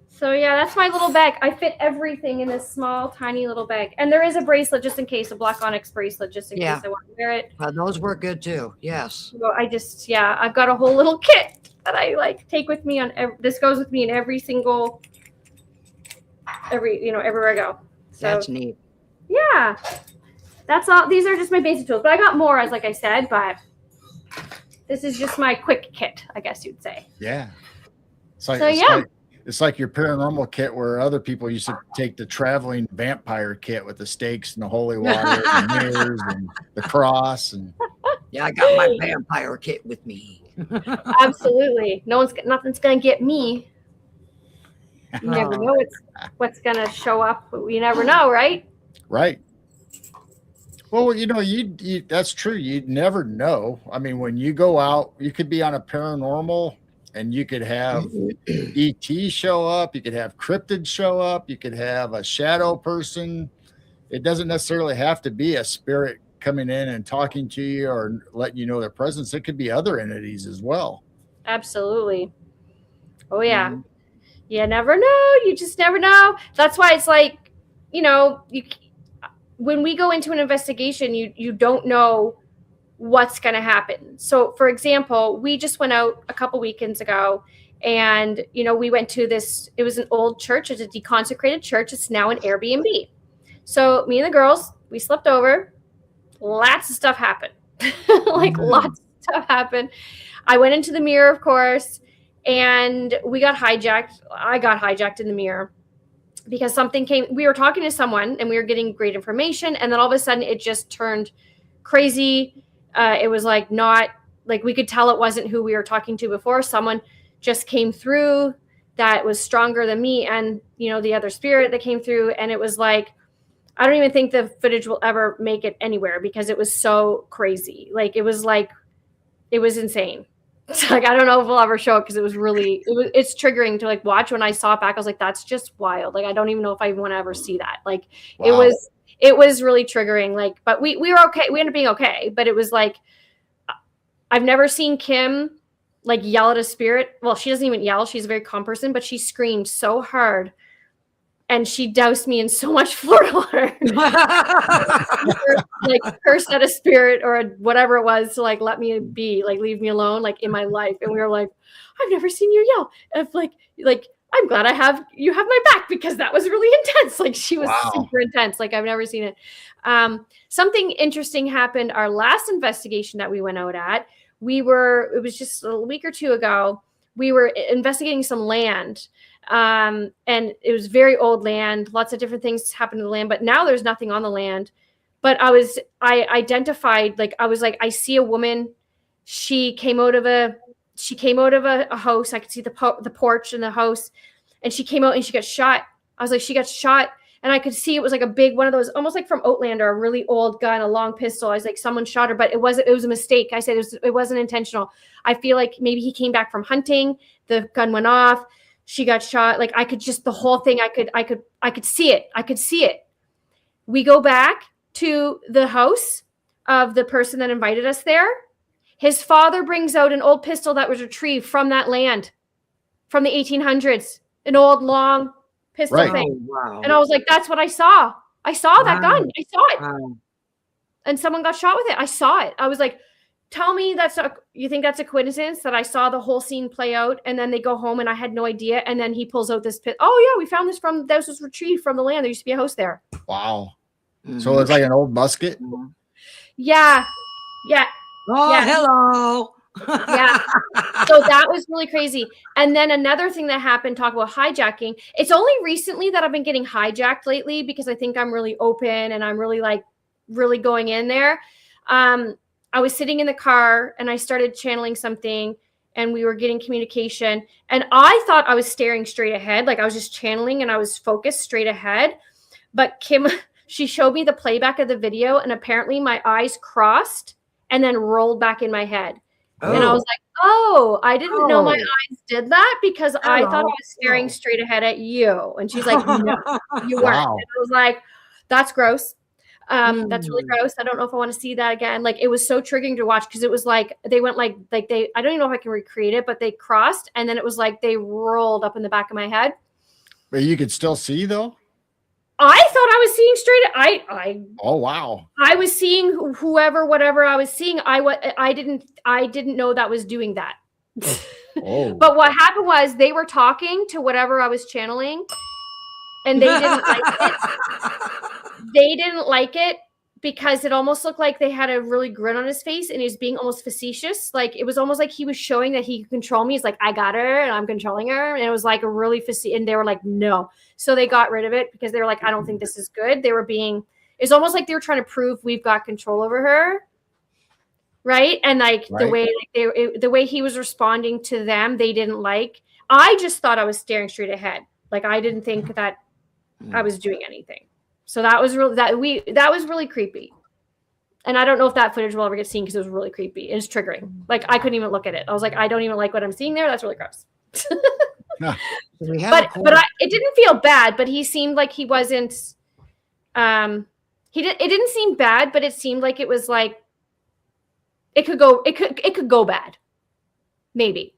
So yeah, that's my little bag. I fit everything in this small, tiny little bag. And there is a bracelet just in case, a black onyx bracelet just in case I want to wear it. Those work good too. Yes. So I've got a whole little kit that I like take with me on this goes with me in everywhere I go. So that's neat. Yeah. That's all. These are just my basic tools, but I got more, like I said, but this is just my quick kit, I guess you'd say. Yeah. It's like your paranormal kit where other people used to take the traveling vampire kit with the stakes and the holy water and mirrors and the cross. And I got my vampire kit with me. Absolutely. Nothing's going to get me. You never know what's going to show up. You never know, right? Right. Well, you that's true. You'd never know. I mean, when you go out, you could be on a paranormal and you could have ET show up. You could have cryptids show up. You could have a shadow person. It doesn't necessarily have to be a spirit coming in and talking to you or letting you know their presence. It could be other entities as well. Absolutely. Oh, yeah. Mm-hmm. You never know. You just never know. That's why it's like, when we go into an investigation, you don't know what's going to happen. So, for example, we just went out a couple weekends ago and, we went to it was an old church. It's a deconsecrated church. It's now an Airbnb. So me and the girls, we slept over. Lots of stuff happened. Lots of stuff happened. I went into the mirror, of course, and we got hijacked. I got hijacked in the mirror. Because something came, we were talking to someone and we were getting great information. And then all of a sudden it just turned crazy. It was we could tell it wasn't who we were talking to before. Someone just came through that was stronger than me and, the other spirit that came through. And it was I don't even think the footage will ever make it anywhere because it was so crazy. It was insane. I don't know if we'll ever show it because it's triggering to watch. When I saw it back, I was like, that's just wild. I don't even know if I want to ever see that. Wow. It was really triggering. But we were okay. We ended up being okay. But it was I've never seen Kim yell at a spirit. Well, she doesn't even yell. She's a very calm person, but she screamed so hard. And she doused me in so much Florida water. Cursed at a spirit or whatever it was to let me be, leave me alone, in my life. And we were like, I've never seen you yell. And I'm glad you have my back because that was really intense. She was super intense. I've never seen it. Something interesting happened. Our last investigation that we went out at, it was just a week or two ago. We were investigating some land. And it was very old land. Lots of different things happened to the land, but now there's nothing on the land. But I identified, I see a woman. She came out of a house. I could see the porch in the house, and she came out and she got shot. I was like, she got shot, and I could see it was a big one of those, almost like from Outlander, a really old gun, a long pistol. I was like, someone shot her, but it was a mistake. I said it wasn't intentional. I feel like maybe he came back from hunting. The gun went off. She got shot. I could just, the whole thing, I could see it. I could see it. We go back to the house of the person that invited us there. His father brings out an old pistol that was retrieved from that land from the 1800s, an old long pistol thing. Oh, wow. And I was like, that's what I saw. I saw that gun. I saw it. Wow. And someone got shot with it. I saw it. I was like, tell me you think that's a coincidence that I saw the whole scene play out and then they go home and I had no idea. And then he pulls out this pit. Oh yeah, we found this was retrieved from the land. There used to be a house there. Wow. Mm-hmm. So it's like an old musket. Yeah. Yeah. Oh, Yeah. hello. Yeah. So that was really crazy. And then another thing that happened, talk about hijacking. It's only recently that I've been getting hijacked lately because I think I'm really open and I'm really really going in there. I was sitting in the car and I started channeling something and we were getting communication and I thought I was staring straight ahead. Like I was just channeling and I was focused straight ahead. But Kim, she showed me the playback of the video and apparently my eyes crossed and then rolled back in my head. And I was like, oh, I didn't know my eyes did that because I thought I was staring straight ahead at you. And she's like, no, you weren't. Wow. And I was like, that's gross. That's really gross. I don't know if I want to see that again. Like it was so triggering to watch because it was like they went like they I don't even know if I can recreate it, but they crossed and then it was like they rolled up in the back of my head. But you could still see though? I thought I was seeing straight. Oh wow. I was seeing whoever, whatever I was seeing. I didn't know that was doing that. Oh. But what happened was they were talking to whatever I was channeling, and they didn't like it. They didn't like it because it almost looked like they had a really grin on his face, and he was being almost facetious. Like it was almost like he was showing that he could control me. He's like, I got her, and I'm controlling her, and it was like a really facetious. And they were like, no. So they got rid of it because they were like, I don't think this is good. They were being. It's almost like they were trying to prove we've got control over her, right? And like Right. the way he was responding to them, they didn't like. I just thought I was staring straight ahead. Like I didn't think that I was doing anything. So that was really creepy. And I don't know if that footage will ever get seen because it was really creepy. It was triggering. Like I couldn't even look at it. I was like, I don't even like what I'm seeing there. That's really gross. Nah. It didn't feel bad, but he seemed like he wasn't it didn't seem bad, but it seemed like it was like it could go bad. Maybe.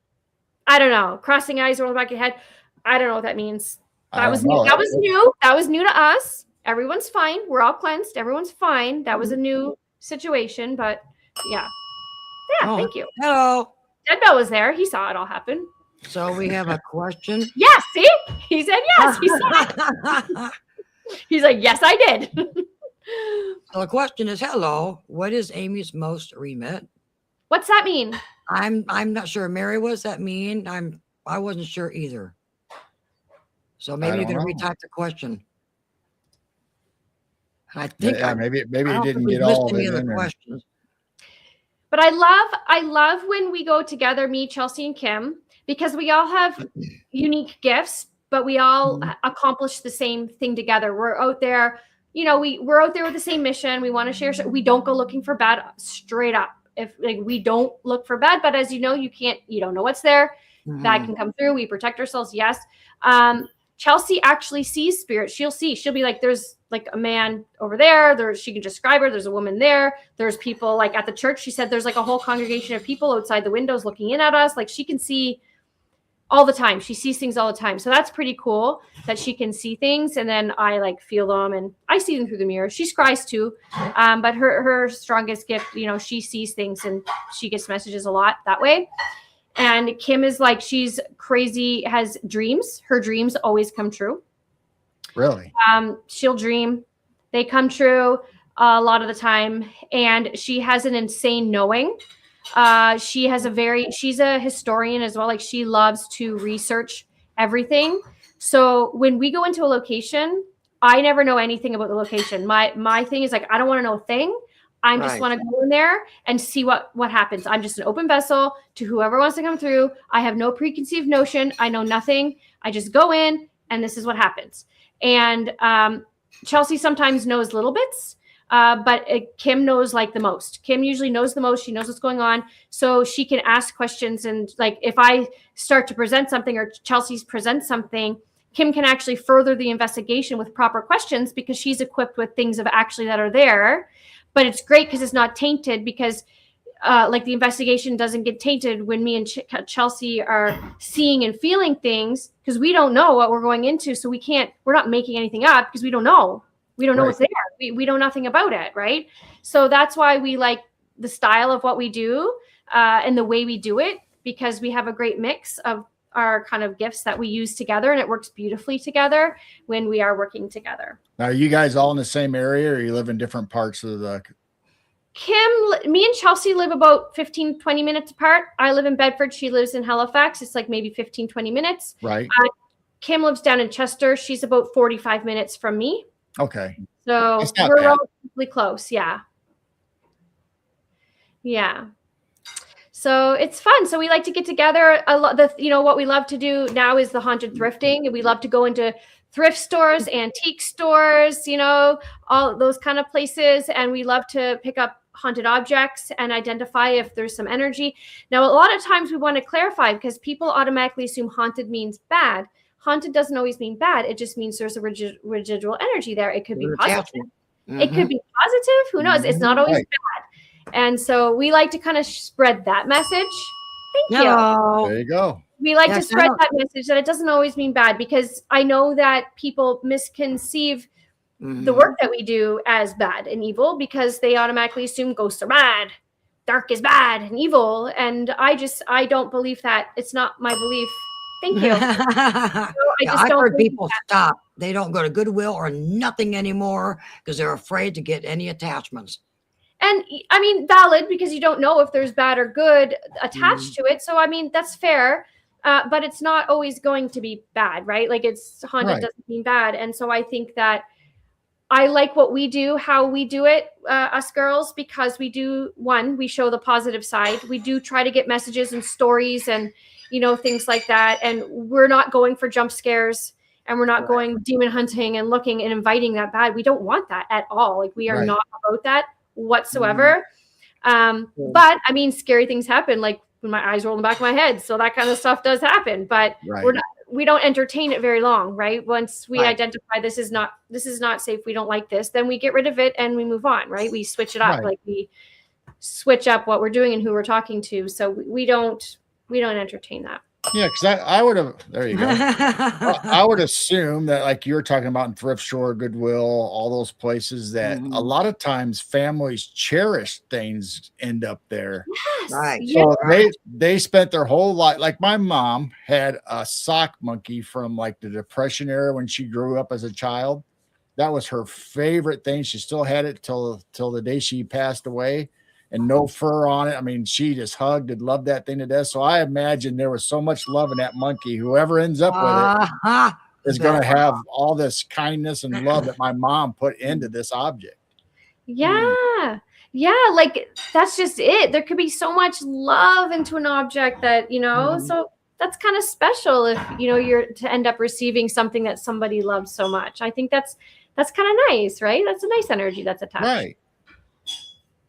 I don't know. Crossing eyes, rolling back your head. I don't know what that means. That was new. That was new to us. Everyone's fine. We're all cleansed. Everyone's fine. That was a new situation, but yeah. Yeah, thank you. Hello. Deadbell was there. He saw it all happen. So we have a question. Yes, see? He said yes. He saw it. He's like, yes, I did. So the question is, hello, what is Amy's most remit? What's that mean? I'm not sure. Mary, what does that mean? I wasn't sure either. So maybe you're gonna retype the question. I think maybe it I didn't get all of it in there. questions. But I love when we go together, me, Chelsea, and Kim, because we all have unique gifts, but we all accomplish the same thing together. We're out there, we're out there with the same mission. We want to share. We don't go looking for bad, straight up. If we don't look for bad, but as you know, you don't know what's there. Bad can come through. We protect ourselves. Yes. Chelsea actually sees spirits. She'll be like, there's like a man over there. She can describe her. There's a woman there. There's people like at the church. She said there's like a whole congregation of people outside the windows looking in at us. Like she can see all the time. She sees things all the time. So that's pretty cool that she can see things. And then I like feel them and I see them through the mirror. She scries too. But her strongest gift, she sees things and she gets messages a lot that way. And Kim is like, she's crazy, has dreams. Her dreams always come true. Really? She'll dream. They come true a lot of the time. And she has an insane knowing. She's a historian as well. Like she loves to research everything. So when we go into a location, I never know anything about the location. My thing is like, I don't want to know a thing. I just want to go in there and see what happens. I'm just an open vessel to whoever wants to come through. I have no preconceived notion. I know nothing. I just go in and this is what happens. And Chelsea sometimes knows little bits, but Kim knows like the most. Kim usually knows the most. She knows what's going on. So she can ask questions. And like if I start to present something or Chelsea's presents something, Kim can actually further the investigation with proper questions because she's equipped with things that are there. But it's great because it's not tainted because like the investigation doesn't get tainted when me and Chelsea are seeing and feeling things because we don't know what we're going into. So we're not making anything up because we don't know. We don't know what's there. We know nothing about it. Right. So that's why we like the style of what we do and the way we do it, because we have a great mix of our kind of gifts that we use together, and it works beautifully together when we are working together. Now, are you guys all in the same area or you live in different parts of the Me and Chelsea live about 15, 20 minutes apart. I live in Bedford. She lives in Halifax. It's like maybe 15, 20 minutes. Right. Kim lives down in Chester. She's about 45 minutes from me. Okay. So That's not we're bad. relatively close. Yeah. Yeah. So it's fun. So we like to get together. What we love to do now is the haunted thrifting, and we love to go into thrift stores, antique stores, all those kind of places. And we love to pick up haunted objects and identify if there's some energy. Now, a lot of times we want to clarify because people automatically assume haunted means bad. Haunted doesn't always mean bad. It just means there's a residual energy there. It could be positive. It could be positive. Who knows? It's not always bad. And so we like to kind of spread that message. Thank you. There you go. We like to spread that message that it doesn't always mean bad, because I know that people misconceive the work that we do as bad and evil because they automatically assume ghosts are bad, dark is bad and evil. And I don't believe that. It's not my belief. Thank you. I've heard people stop. They don't go to Goodwill or nothing anymore because they're afraid to get any attachments. And I mean, valid, because you don't know if there's bad or good attached to it. So, I mean, that's fair. But it's not always going to be bad, right? Like it's haunted doesn't mean bad. And so I think that I like what we do, how we do it, us girls, because we show the positive side. We do try to get messages and stories and, things like that. And we're not going for jump scares, and we're not going demon hunting and looking and inviting that bad. We don't want that at all. Like we are not about that whatsoever. But I mean, scary things happen, like when my eyes roll in the back of my head. So that kind of stuff does happen, but we don't entertain it very long, right? Once we identify this is not safe, we don't like this, then we get rid of it and we move on, right? We switch it up. Like we switch up what we're doing and who we're talking to. So we don't entertain that. Yeah, because I would have. There you go. I would assume that, like you're talking about in thrift store, Goodwill, all those places, that a lot of times families cherish things end up there. Yes. Right. So they spent their whole life. Like my mom had a sock monkey from like the Depression era when she grew up as a child. That was her favorite thing. She still had it till the day she passed away. And no fur on it. I mean, she just hugged and loved that thing to death. So I imagine there was so much love in that monkey. Whoever ends up with it is going to have all this kindness and love that my mom put into this object. Yeah. Yeah. Like that's just it. There could be so much love into an object that, so that's kind of special if, you're to end up receiving something that somebody loves so much. I think that's kind of nice, right? That's a nice energy that's attached. Right.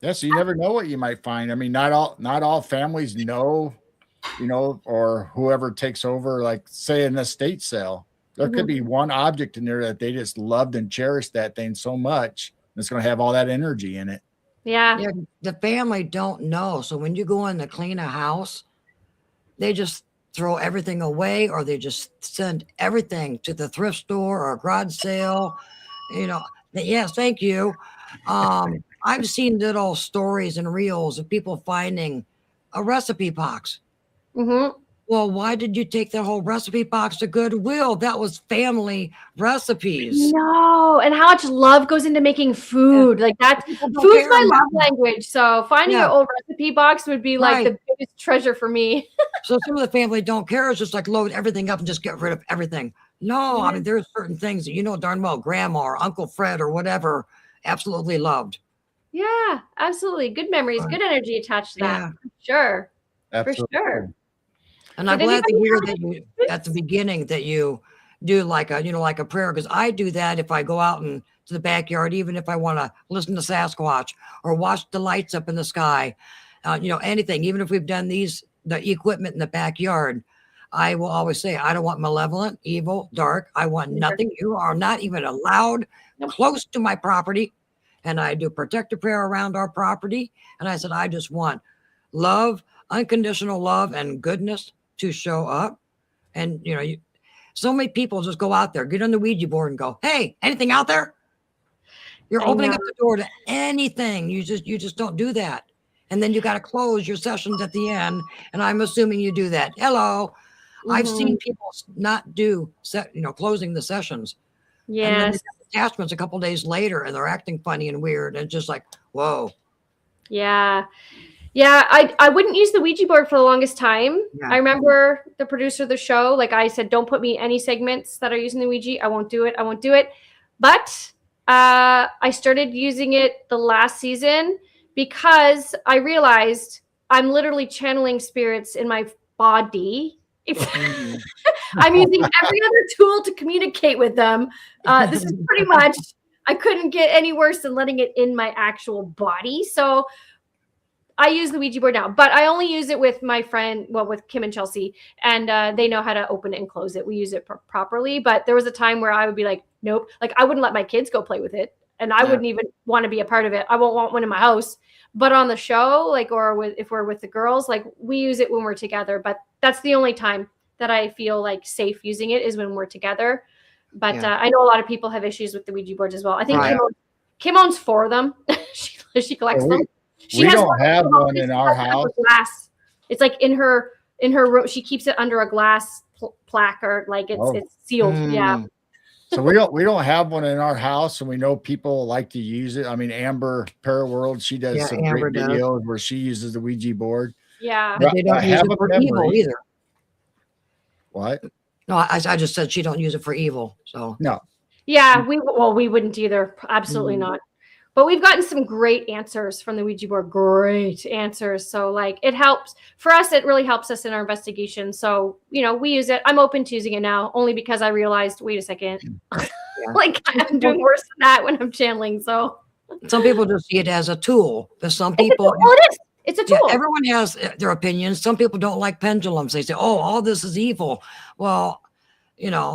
Yeah, so you never know what you might find. I mean, not all families know, or whoever takes over, like say an estate sale, there could be one object in there that they just loved and cherished that thing so much. It's going to have all that energy in it. Yeah. The family don't know. So when you go in to clean a house, they just throw everything away, or they just send everything to the thrift store or a garage sale. Yes, thank you. I've seen little stories and reels of people finding a recipe box. Well, why did you take the whole recipe box to Goodwill? That was family recipes. No, and how much love goes into making food. Like that, food's my love language. So finding an old recipe box would be like the biggest treasure for me. So some of the family don't care. It's just like load everything up and just get rid of everything. No, I mean, there's certain things that darn well Grandma or Uncle Fred or whatever absolutely loved. Yeah, absolutely. Good memories, good energy attached to that. For sure. Absolutely. For sure. And I'm glad to hear that you, at the beginning, that you do like a prayer, because I do that if I go out to the backyard, even if I want to listen to Sasquatch or watch the lights up in the sky, anything, even if we've done the equipment in the backyard, I will always say, I don't want malevolent, evil, dark. I want nothing. You are not even allowed close to my property. And I do protective prayer around our property. And I said, I just want love, unconditional love and goodness to show up. And, so many people just go out there, get on the Ouija board and go, hey, anything out there? You're opening up the door to anything. You just don't do that. And then you got to close your sessions at the end. And I'm assuming you do that. Hello. I've seen people not do closing the sessions. Yes. Attachments a couple days later, and they're acting funny and weird, and it's just like, whoa. Yeah. Yeah, I wouldn't use the Ouija board for the longest time. Yeah. I remember the producer of the show, like I said, don't put me in any segments that are using the Ouija. I won't do it. I won't do it. But I started using it the last season because I realized I'm literally channeling spirits in my body. Mhm. I'm using every other tool to communicate with them. This is pretty much, I couldn't get any worse than letting it in my actual body. So I use the Ouija board now, but I only use it with my friend, well, with Kim and Chelsea, and they know how to open it and close it. We use it properly, but there was a time where I would be like, nope, like I wouldn't let my kids go play with it, and I wouldn't even want to be a part of it. I won't want one in my house, but on the show, like, or if we're with the girls, like we use it when we're together, but that's the only time that I feel like safe using it is when we're together. But I know a lot of people have issues with the Ouija boards as well. I think Kim owns 4 of them. she collects them. We don't have one in our house. Glass. It's like in her room. She keeps it under a glass placard, like it's sealed. Yeah. So we don't have one in our house, and we know people like to use it. I mean, Amber Paraworld, she does some great videos where she uses the Ouija board. Yeah. But they don't use it for evil either. What? No, I just said she don't use it for evil. So no. Yeah, we wouldn't either. Absolutely not. But we've gotten some great answers from the Ouija board. Great answers. So like it helps for us. It really helps us in our investigation. So, we use it. I'm open to using it now only because I realized, wait a second, like I'm doing worse than that when I'm channeling. So some people just see it as a tool. But some people, it is. It's a tool. Yeah, everyone has their opinions. Some people don't like pendulums. They say, oh, all this is evil. Well,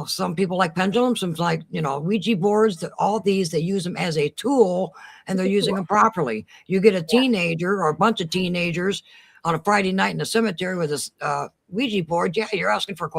some people like pendulums, some like, Ouija boards, all these, they use them as a tool and they're using them properly. You get a teenager or a bunch of teenagers on a Friday night in the cemetery with a Ouija board. Yeah, you're asking for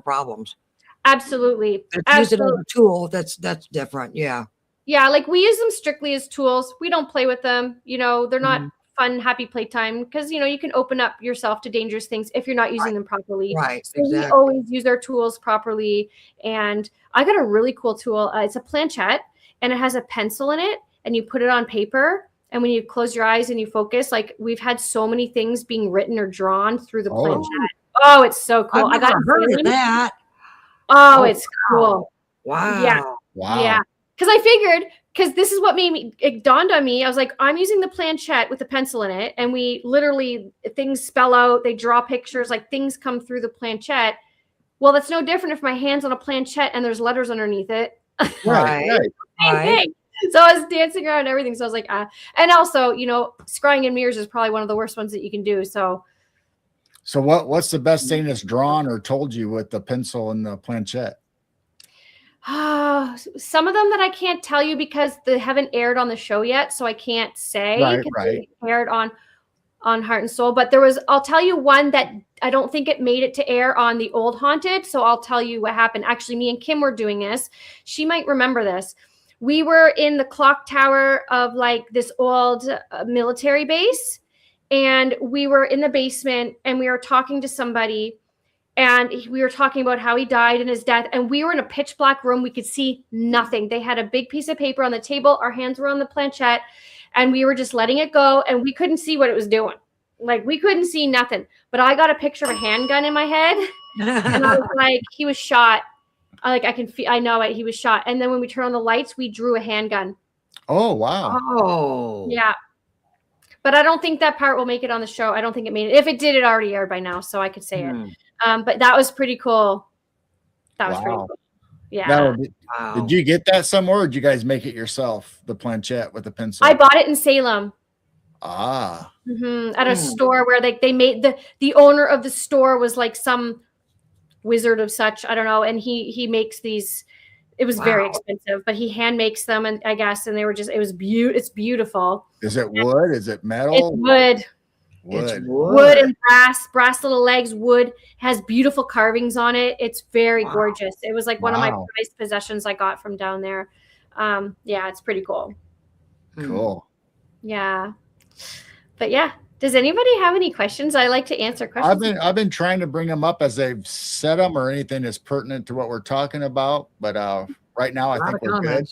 problems. Absolutely. Use it as a tool. That's different. Yeah. Yeah. Like we use them strictly as tools. We don't play with them. They're not fun, happy playtime because you can open up yourself to dangerous things if you're not using them properly. Right. So we always use our tools properly. And I got a really cool tool. It's a planchette and it has a pencil in it, and you put it on paper. And when you close your eyes and you focus, like we've had so many things being written or drawn through the planchette. Oh, it's so cool. I got heard of that. Oh, it's cool. Wow. Yeah. Wow. Yeah. Because this is what it dawned on me. I was like, I'm using the planchette with a pencil in it. And we literally, things spell out, they draw pictures, like things come through the planchette. Well, that's no different if my hand's on a planchette and there's letters underneath it. Right. So I was dancing around and everything. So I was like, and also, scrying in mirrors is probably one of the worst ones that you can do. So what's the best thing that's drawn or told you with the pencil and the planchette? Some of them that I can't tell you because they haven't aired on the show yet, so I can't say. Right. They aired on Heart and Soul, but I'll tell you one that I don't think it made it to air on the old Haunted. So I'll tell you what happened. Actually, me and Kim were doing this. She might remember this. We were in the clock tower of like this old military base, and we were in the basement, and we were talking to somebody. And we were talking about how he died and his death. And we were in a pitch black room. We could see nothing. They had a big piece of paper on the table. Our hands were on the planchette. And we were just letting it go. And we couldn't see what it was doing. Like, we couldn't see nothing. But I got a picture of a handgun in my head. And I was like, he was shot. I know it. He was shot. And then when we turned on the lights, we drew a handgun. Oh, wow. Oh. Yeah. But I don't think that part will make it on the show. I don't think it made it. If it did, it already aired by now. So I could say it. But that was pretty cool. That was pretty cool. Yeah. Now, did you get that somewhere, or did you guys make it yourself, the planchette with the pencil? I bought it in Salem. At a store where they made the owner of the store was like some wizard of such, I don't know. And he makes these, it was very expensive, but he hand makes them, and I guess, and they were just, it's beautiful. Is it wood? Is it metal? It's wood. It's wood and brass little legs, wood, has beautiful carvings on it. It's very gorgeous. It was like one of my prized possessions I got from down there. Yeah, it's pretty cool. Cool. Yeah. But yeah, does anybody have any questions? I like to answer questions. I've been trying to bring them up as they've said them, or anything that's pertinent to what we're talking about. But right now, I think we're good.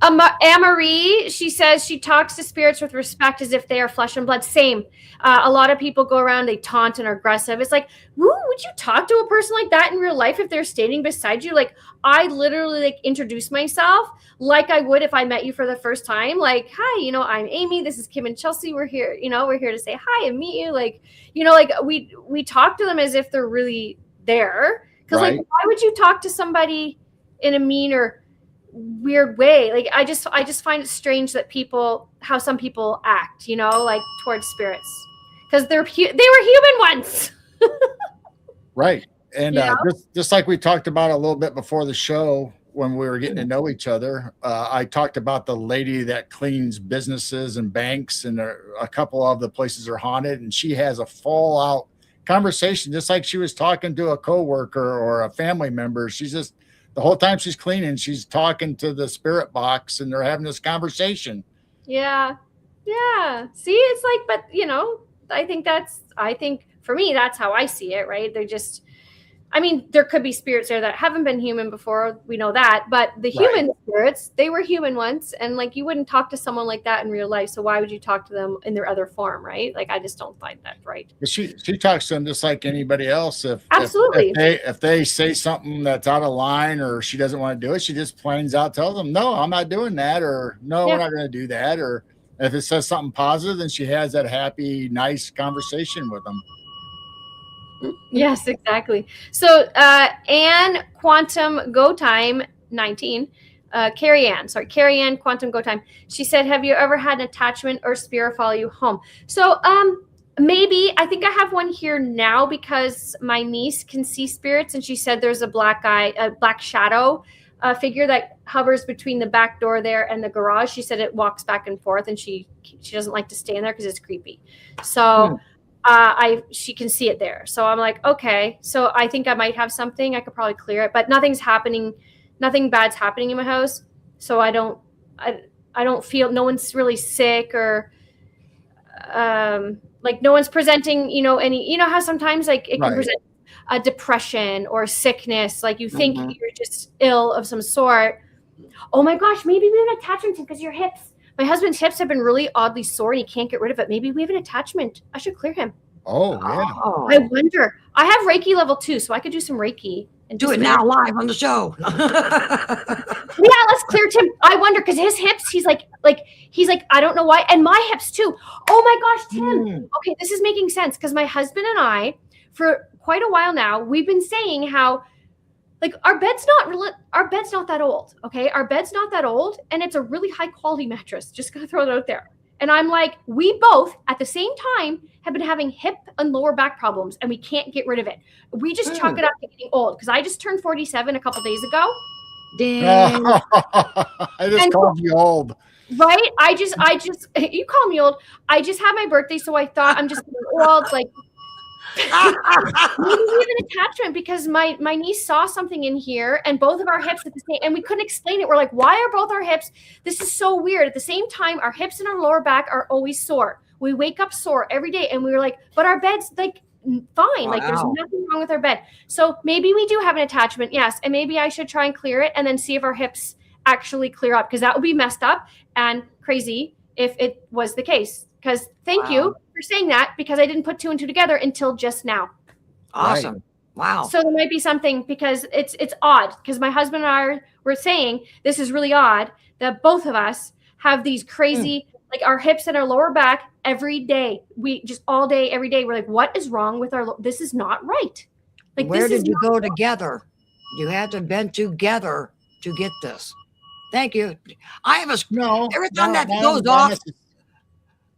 Amarie, she says she talks to spirits with respect as if they are flesh and blood. Same. A lot of people go around, they taunt and are aggressive. It's like, woo, would you talk to a person like that in real life if they're standing beside you? Like, I literally like introduce myself like I would if I met you for the first time. Like, hi, I'm Amy. This is Kim and Chelsea. We're here. We're here to say hi and meet you. Like, like we talk to them as if they're really there. Because like, why would you talk to somebody in a mean or weird way? Like I just find it strange that how some people act, like towards spirits, because they were human once. Right. And just like we talked about a little bit before the show when we were getting to know each other, I talked about the lady that cleans businesses and banks, and a couple of the places are haunted, and she has a full out conversation just like she was talking to a coworker or a family member. She's just, the whole time she's cleaning, she's talking to the spirit box, and they're having this conversation. Yeah. See, it's like, but I think for me, that's how I see it, right? They're just, there could be spirits there that haven't been human before. We know that, but the human spirits, they were human once. And like, you wouldn't talk to someone like that in real life. So why would you talk to them in their other form? Right. Like, I just don't find that right. But she talks to them just like anybody else. Absolutely. If they say something that's out of line or she doesn't want to do it, she just plains out tells them, no, I'm not doing that. Or no, we're not going to do that. Or if it says something positive, then she has that happy, nice conversation with them. Yes, exactly. So Anne Quantum Go Time 19, Carrie Ann Quantum Go Time. She said, have you ever had an attachment or spirit follow you home? So maybe, I think I have one here now because my niece can see spirits, and she said there's a black shadow figure that hovers between the back door there and the garage. She said it walks back and forth, and she doesn't like to stay in there because it's creepy. So she can see it there. So I'm like, okay. So I think I might have something. I could probably clear it, but nothing bad's happening in my house. So I don't feel, no one's really sick or like no one's presenting, any, how sometimes like it can present a depression or sickness. Like you think you're just ill of some sort. Oh my gosh, maybe we have an attachment to because your hips. My husband's hips have been really oddly sore and he can't get rid of it. Maybe we have an attachment. I should clear him. Oh, yeah. I wonder. I have Reiki level 2, so I could do some Reiki. And do it now live on the show. Yeah, let's clear Tim. I wonder, because his hips, he's like, I don't know why. And my hips too. Oh my gosh, Tim. Okay, this is making sense because my husband and I, for quite a while now, we've been saying how like our bed's not that old. Okay. Our bed's not that old. And it's a really high quality mattress. Just gonna throw it out there. And I'm like, we both at the same time have been having hip and lower back problems and we can't get rid of it. We just chalk it up to getting old. Cause I just turned 47 a couple days ago. Dang. I just called you old. Right. I just, you call me old. I just had my birthday. So I thought I'm just old. Like, maybe we have an attachment because my niece saw something in here and both of our hips at the same, and we couldn't explain it. We're like, why are both our hips? This is so weird. At the same time, our hips and our lower back are always sore. We wake up sore every day, and we were like, but our bed's like fine. Like there's nothing wrong with our bed. So maybe we do have an attachment. Yes. And maybe I should try and clear it and then see if our hips actually clear up, because that would be messed up and crazy if it was the case. Because thank you for saying that, because I didn't put 2 and 2 together until just now. Awesome. Right. Wow. So there might be something, because it's odd, because my husband and I were saying this is really odd that both of us have these crazy, like our hips and our lower back every day. We just all day, every day. We're like, what is wrong with this is not right. Like, where did you go together? You had to have been together to get this. Thank you. I have every time that goes off.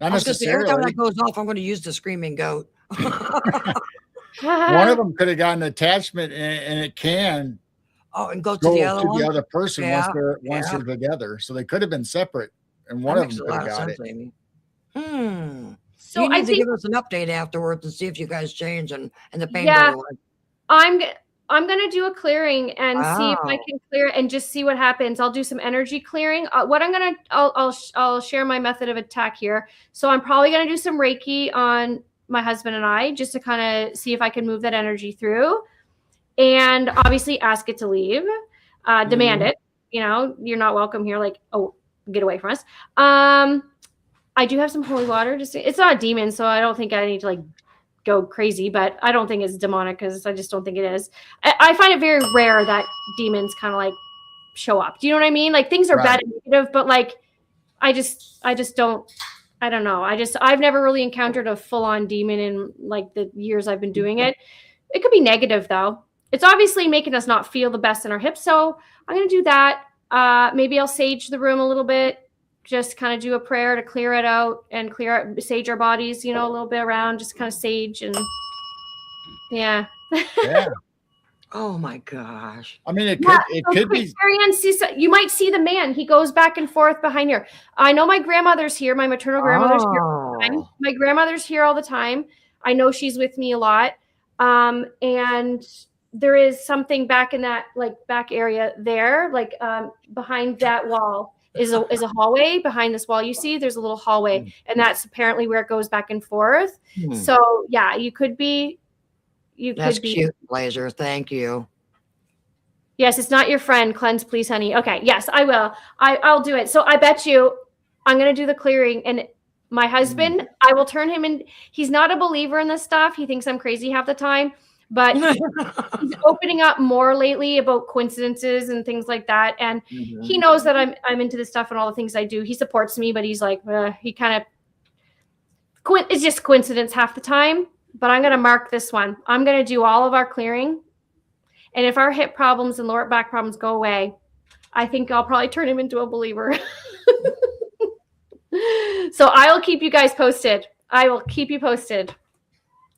Not necessarily. Every time that goes off, I'm going to use the screaming goat. One of them could have gotten an attachment, and it can and go to the other one? The other person once they're together. So they could have been separate, and one of them could have got it. So you need to give us an update afterwards and see if you guys change and the pain. Yeah, I'm going to do a clearing and see if I can clear it and just see what happens. I'll do some energy clearing. I'll share my method of attack here. So I'm probably going to do some Reiki on my husband and I, just to kind of see if I can move that energy through, and obviously ask it to leave, demand it. you're not welcome here. Like, oh, get away from us. I do have some holy water. It's not a demon, so I don't think I need to like go crazy, but I don't think it's demonic because I just don't think it is. I find it very rare that demons kind of like show up. Do you know what I mean? Like things are bad and negative, but like I just don't. I don't know. I've never really encountered a full-on demon in like the years I've been doing it. It could be negative though. It's obviously making us not feel the best in our hips. So I'm going to do that. Maybe I'll sage the room a little bit, just kind of do a prayer to clear it out and sage our bodies, a little bit around, just kind of sage and yeah. Yeah. Oh my gosh. I mean, it could be. You might see the man. He goes back and forth behind here. I know my grandmother's here. My maternal grandmother's here all the time. My grandmother's here all the time. I know she's with me a lot. And there is something back in that like back area there, like behind that wall is a hallway. Behind this wall, you see, there's a little hallway, and that's apparently where it goes back and forth. So yeah, you could be. That's cute, Blazer. Thank you. Yes, it's not your friend. Cleanse, please, honey. Okay. Yes, I will. I'll do it. So I bet you I'm going to do the clearing. And my husband, I will turn him in. He's not a believer in this stuff. He thinks I'm crazy half the time. But he's opening up more lately about coincidences and things like that. And he knows that I'm into this stuff and all the things I do. He supports me, but he's like, he kind of, it's just coincidence half the time. But I'm going to mark this one. I'm going to do all of our clearing. And if our hip problems and lower back problems go away, I think I'll probably turn him into a believer. So I will keep you guys posted. I will keep you posted.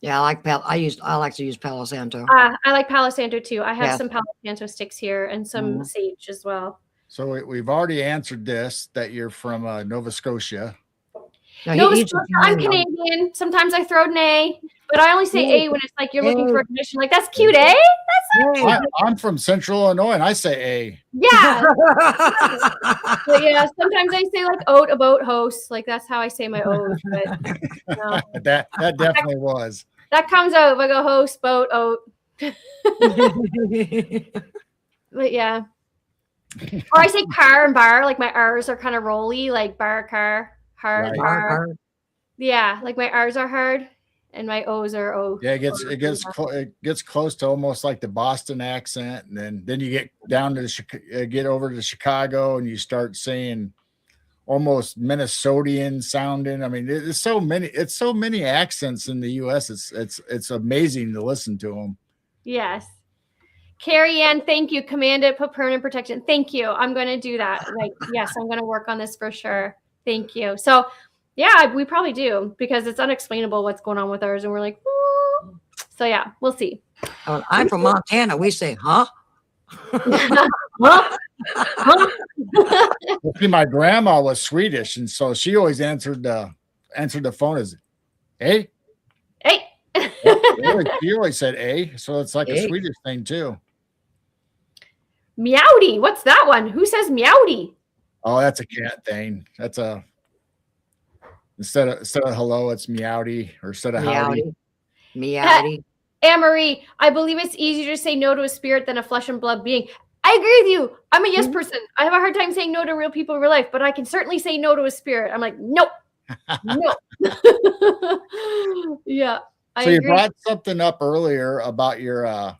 Yeah, I like to use Palo Santo. I like Palo Santo too. I have some Palo Santo sticks here and some sage as well. So we've already answered this, that you're from Nova Scotia. No, I'm Canadian. Sometimes I throw an A, but I only say A when it's like you're looking for a condition. Like, that's cute, eh? I'm from Central Illinois, and I say A. Yeah. But yeah, sometimes I say like oat, a boat, host. Like, that's how I say my oat. But no. That definitely was. That comes out if I go host, boat, oat. But yeah. Or I say car and bar. Like, my R's are kind of rolly, like bar, car. Hard, hard. Yeah, like my R's are hard and my O's are O. Yeah, it gets close to almost like the Boston accent, and then you get down to get over to Chicago, and you start saying almost Minnesotian sounding. I mean, it's so many accents in the U.S. It's amazing to listen to them. Yes. Carrie Ann, thank you. Command it, put permanent protection. Thank you. I'm going to do that. Like, yes, I'm going to work on this for sure. Thank you. So, yeah, we probably do, because it's unexplainable what's going on with ours. And we're like, ooh. So, yeah, we'll see. I'm from Montana. We say, huh? See, my grandma was Swedish, and so she always answered the phone as, hey. Hey. She always said A, so it's like a Swedish thing, too. Meowdy. What's that one? Who says meowdy? Oh, that's a cat thing. That's instead of hello, it's meowdy, or instead of howdy. Meowdy. Anne-Marie, I believe it's easier to say no to a spirit than a flesh and blood being. I agree with you. I'm a yes person. I have a hard time saying no to real people in real life, but I can certainly say no to a spirit. I'm like, nope. No. Yeah. So you brought something up earlier about your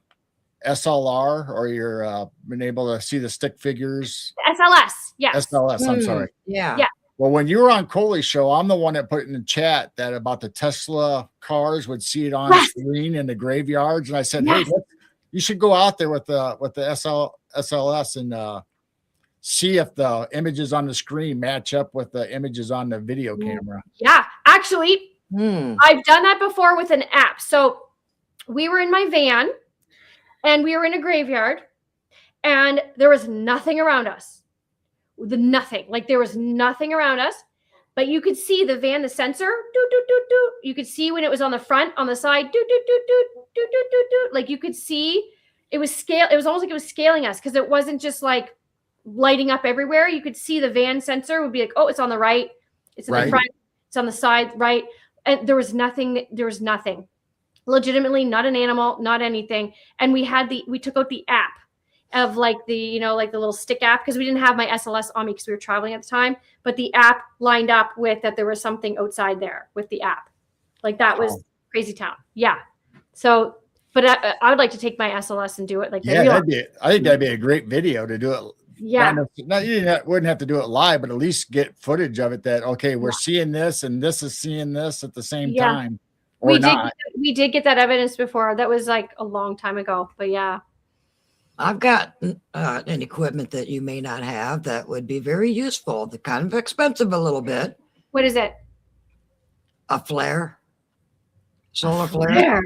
SLR, or your been able to see the stick figures. SLS, yes. SLS, I'm sorry. Yeah. Well, when you were on Coley's show, I'm the one that put in the chat that about the Tesla cars would see it on screen in the graveyards, and I said, hey, you should go out there with the SLS and see if the images on the screen match up with the images on the video camera. Yeah, actually, I've done that before with an app. So we were in my van, and we were in a graveyard, and there was nothing around us. There was nothing around us, but you could see the van, the sensor, you could see when it was on the front, on the side, like you could see it was almost like it was scaling us, because it wasn't just like lighting up everywhere. You could see the van sensor would be like, oh, it's on the right, it's in the front, it's on the side, right, and there was nothing. Legitimately, not an animal, not anything. And we took out the app, of like the like the little stick app, because we didn't have my SLS on me because we were traveling at the time, but the app lined up with that there was something outside there with the app. Like that was crazy town. Yeah. So, but I would like to take my SLS and do it like I think that'd be a great video to do it. Yeah. You wouldn't have to do it live, but at least get footage of it that, okay, we're seeing this and this is seeing this at the same time. We did get that evidence before. That was like a long time ago, but yeah. I've got an equipment that you may not have that would be very useful. They're kind of expensive a little bit. What is it? A flare. Solar flare.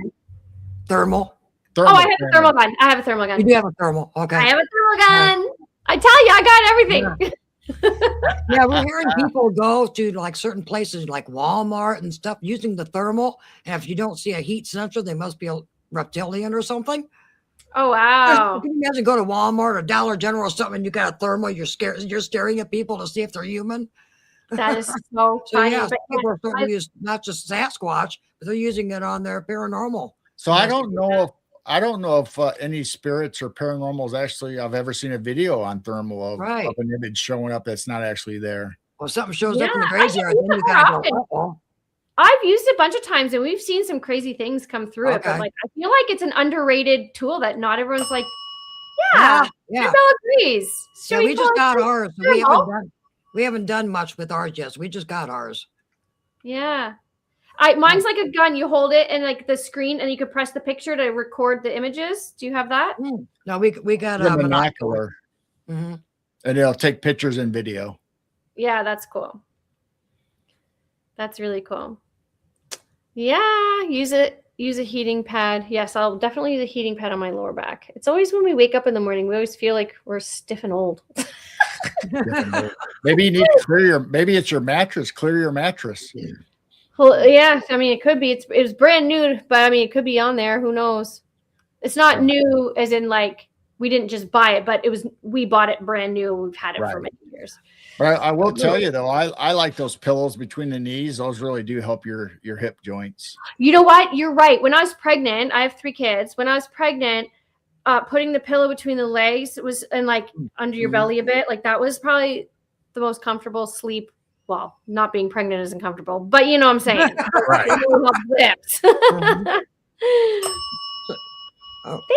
Thermal. Oh, I have a thermal gun. I have a thermal gun. You do have a thermal. Okay. I have a thermal gun. I tell you, I got everything. Yeah, we're hearing people go to like certain places like Walmart and stuff using the thermal. And if you don't see a heat sensor, they must be a reptilian or something. Oh, wow. Can you imagine go to Walmart or Dollar General or something and you got a thermal, you're staring at people to see if they're human? That is so funny. Yeah, people are starting to use not just Sasquatch, but they're using it on their paranormal. So I don't know if any spirits or paranormals actually I've ever seen a video on thermal of an image showing up that's not actually there. Well, something shows up in the graveyard, then you gotta go, uh-oh. I've used it a bunch of times and we've seen some crazy things come through it, but like I feel like it's an underrated tool that not everyone's like, everyone agrees. Yeah, we just got ours. We haven't done much with ours yet. So we just got ours. Yeah. Mine's like a gun. You hold it and like the screen and you could press the picture to record the images. Do you have that? No, we got a binocular. Mm-hmm. And it'll take pictures and video. Yeah, that's cool. That's really cool. Yeah, use a heating pad. Yes, I'll definitely use a heating pad on my lower back. It's always when we wake up in the morning, we always feel like we're stiff and old. Maybe you need to clear maybe it's your mattress. Clear your mattress. Well, yeah, I mean, it could be. It was brand new, but I mean, it could be on there. Who knows? It's not new as in like we didn't just buy it, but we bought it brand new. We've had it for many years. But I will tell you though, I like those pillows between the knees. Those really do help your hip joints. You know what? You're right. When I was pregnant, I have 3 kids. When I was pregnant, putting the pillow between the legs was and like under your belly a bit, like that was probably the most comfortable sleep. Well, not being pregnant isn't comfortable, but you know what I'm saying.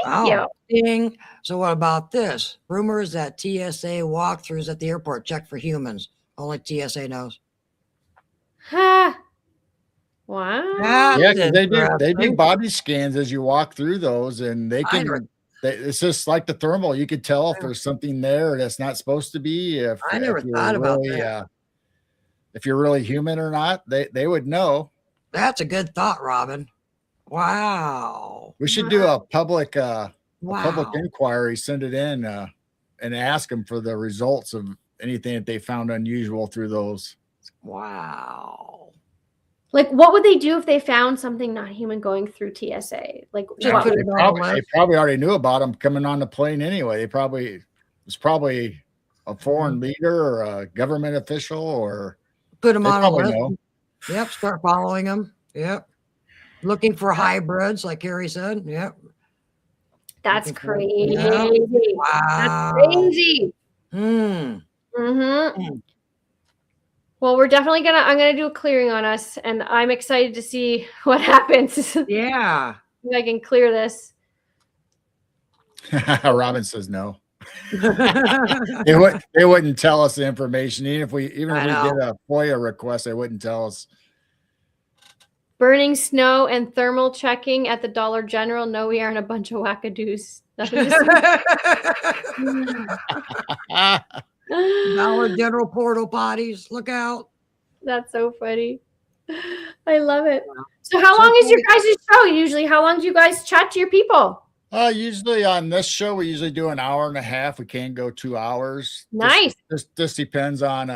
Thank you. Ding. So what about this? Rumors that TSA walkthroughs at the airport check for humans. Only TSA knows. Wow. Yeah, they do body scans as you walk through those, and it's just like the thermal. You could tell if there's something there that's not supposed to be. I never thought about that. If you're really human or not, they would know. That's a good thought, Robin. Wow. We should do a public inquiry, send it in and ask them for the results of anything that they found unusual through those. Wow. Like, what would they do if they found something not human going through TSA? Like, they probably already knew about them coming on the plane anyway. It was probably a foreign leader or a government official, or put them on a list. Yep, start following them. Yep. Looking for hybrids, like Carrie said. Yep. That's crazy. Wow. That's crazy. Well, we're definitely I'm gonna do a clearing on us, and I'm excited to see what happens. Yeah. I can clear this. Robin says no. They wouldn't tell us the information. Even if we did a FOIA request, they wouldn't tell us. Burning snow and thermal checking at the Dollar General. No, we aren't a bunch of wackadoos. Dollar General portal potties. Look out. That's so funny. I love it. So how long is your guys' show usually? How long do you guys chat to your people? Usually on this show, we usually do an hour and a half. We can go 2 hours. Nice. This depends on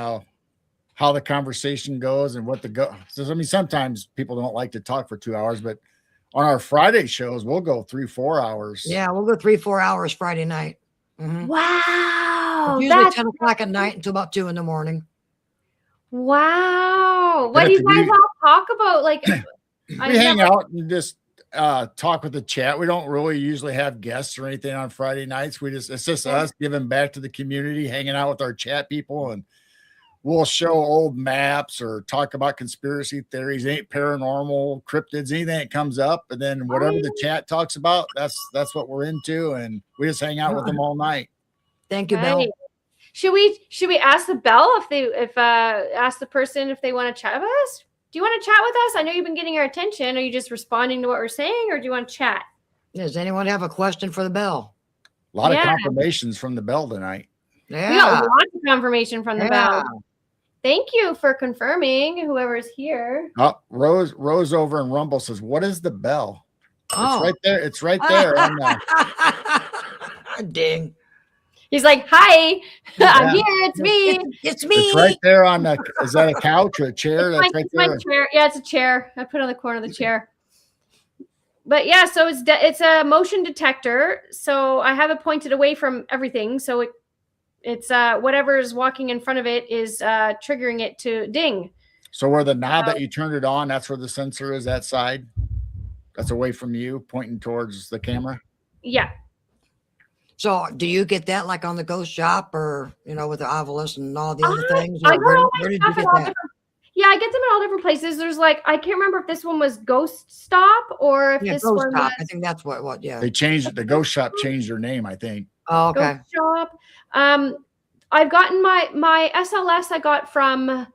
how the conversation goes and I mean, sometimes people don't like to talk for 2 hours, but on our Friday shows, we'll go 3-4 hours. Yeah, we'll go 3-4 hours Friday night. Mm-hmm. Wow. It's usually 10 o'clock at night until about 2 in.the.morning. Wow. What do you guys all talk about? Like, we hang out and just talk with the chat. We don't really usually have guests or anything on Friday nights. It's just us giving back to the community, hanging out with our chat people, and we'll show old maps or talk about conspiracy theories, paranormal, cryptids, anything that comes up. And then whatever the chat talks about, that's what we're into. And we just hang out with them all night. Thank you, Bill. Should we ask the bell ask the person if they want to chat with us? Do you want to chat with us? I know you've been getting our attention. Are you just responding to what we're saying, or do you want to chat? Does anyone have a question for the bell? A lot of confirmations from the bell tonight. Yeah. We got lots of confirmation from the bell. Thank you for confirming, whoever's here. Oh, Rose over in Rumble says, "What is the bell?" Oh. It's right there. It's right there. Ding. He's like, "Hi, I'm here. It's me. It's me." It's right there on the. Is that a couch or a chair? It's my chair. Yeah, it's a chair. I put it on the corner of the chair. But yeah, so it's a motion detector. So I have it pointed away from everything. So it's whatever is walking in front of it is triggering it to ding. So where the knob that you turned it on, that's where the sensor is, that side? That's away from you, pointing towards the camera? Yeah. So do you get that like on the ghost shop or, with the Ovilus and all the other things? I Where did you get that? Yeah, I get them in all different places. There's I can't remember if this one was Ghost Stop or if this Ghost one Stop. was... I think that's what, yeah. They changed it. The ghost shop changed their name, I think. Oh, okay. Ghost Shop. I've gotten my SLS I got from,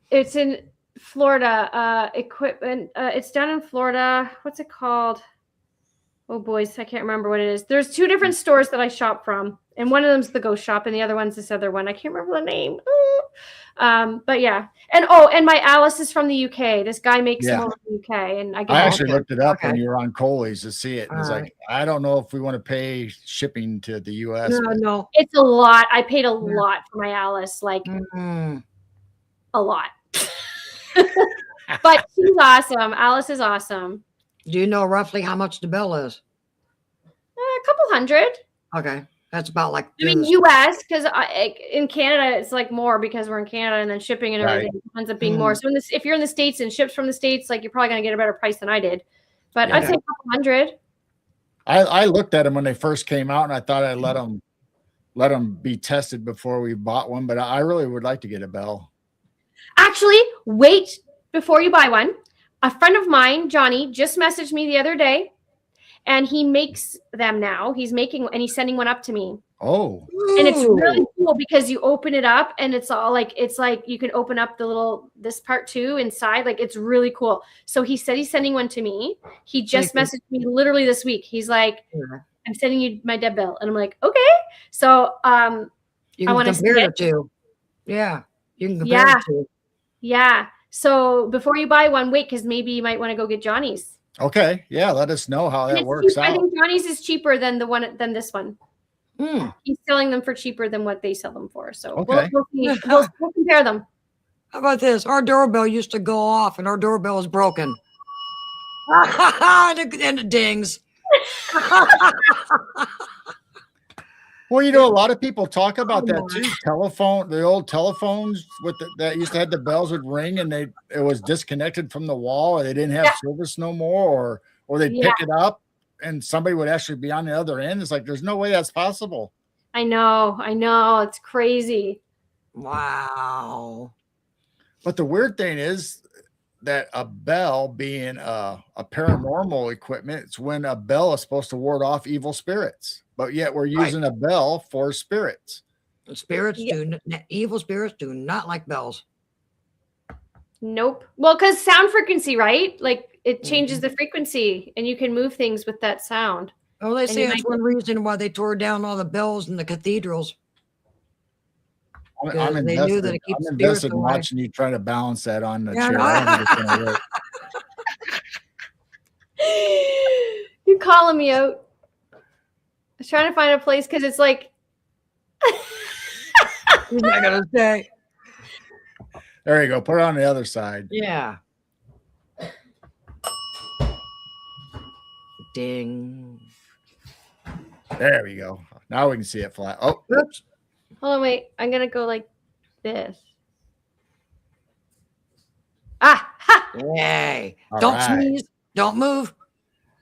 it's in Florida, equipment. It's down in Florida. What's it called? Oh, boys, I can't remember what it is. There's two different stores that I shop from, and one of them's the Ghost Shop, and the other one's this other one. I can't remember the name. But yeah. And my Alice is from the UK. This guy makes them over in the UK. And I actually looked it up when you were on Coley's to see it. And it's like, I don't know if we want to pay shipping to the US. No. It's a lot. I paid a lot for my Alice, a lot. But she's awesome. Alice is awesome. Do you know roughly how much the bell is? A couple hundred. Okay. That's about like US, because in Canada it's more because we're in Canada, and then shipping and everything ends up being more. So if you're in the States and ships from the States, you're probably gonna get a better price than I did. But I'd say a couple hundred. I looked at them when they first came out, and I thought I'd let them be tested before we bought one. But I really would like to get a bell. Actually, wait before you buy one. A friend of mine, Johnny, just messaged me the other day. And he makes them now. He's sending one up to me. Oh. And it's really cool because you open it up and it's all it's you can open up this part too inside. It's really cool. So he said he's sending one to me. He just messaged me literally this week. He's like, I'm sending you my dead bill. And I'm like, okay. So you can compare it to. Yeah. You can compare it to. Yeah. So before you buy one, wait, because maybe you might want to go get Johnny's. Okay. Yeah. Let us know how that works out. I think Johnny's is cheaper than this one. He's selling them for cheaper than what they sell them for. So we'll compare them. How about this? Our doorbell used to go off and our doorbell is broken. And it dings. Well, a lot of people talk about that too. The old telephones that used to have the bells would ring and it was disconnected from the wall, or they didn't have service no more, or they'd pick it up and somebody would actually be on the other end. It's there's no way that's possible. I know. It's crazy. Wow. But the weird thing is that a bell being a paranormal equipment, it's when a bell is supposed to ward off evil spirits. But yet we're using a bell for spirits. Evil spirits do not like bells. Nope. Well, because sound frequency, right? It changes the frequency and you can move things with that sound. Oh, they say that's one reason why they tore down all the bells in the cathedrals. I'm invested in watching you try to balance that on the chair. I don't think it's gonna work. You're calling me out. I was trying to find a place because it's He's not gonna say. There you go. Put it on the other side. Yeah. Ding. There we go. Now we can see it flat. Oh, oops. Hold on, wait. I'm gonna go like this. Ah! Ha! Yay. Don't sneeze. Don't move.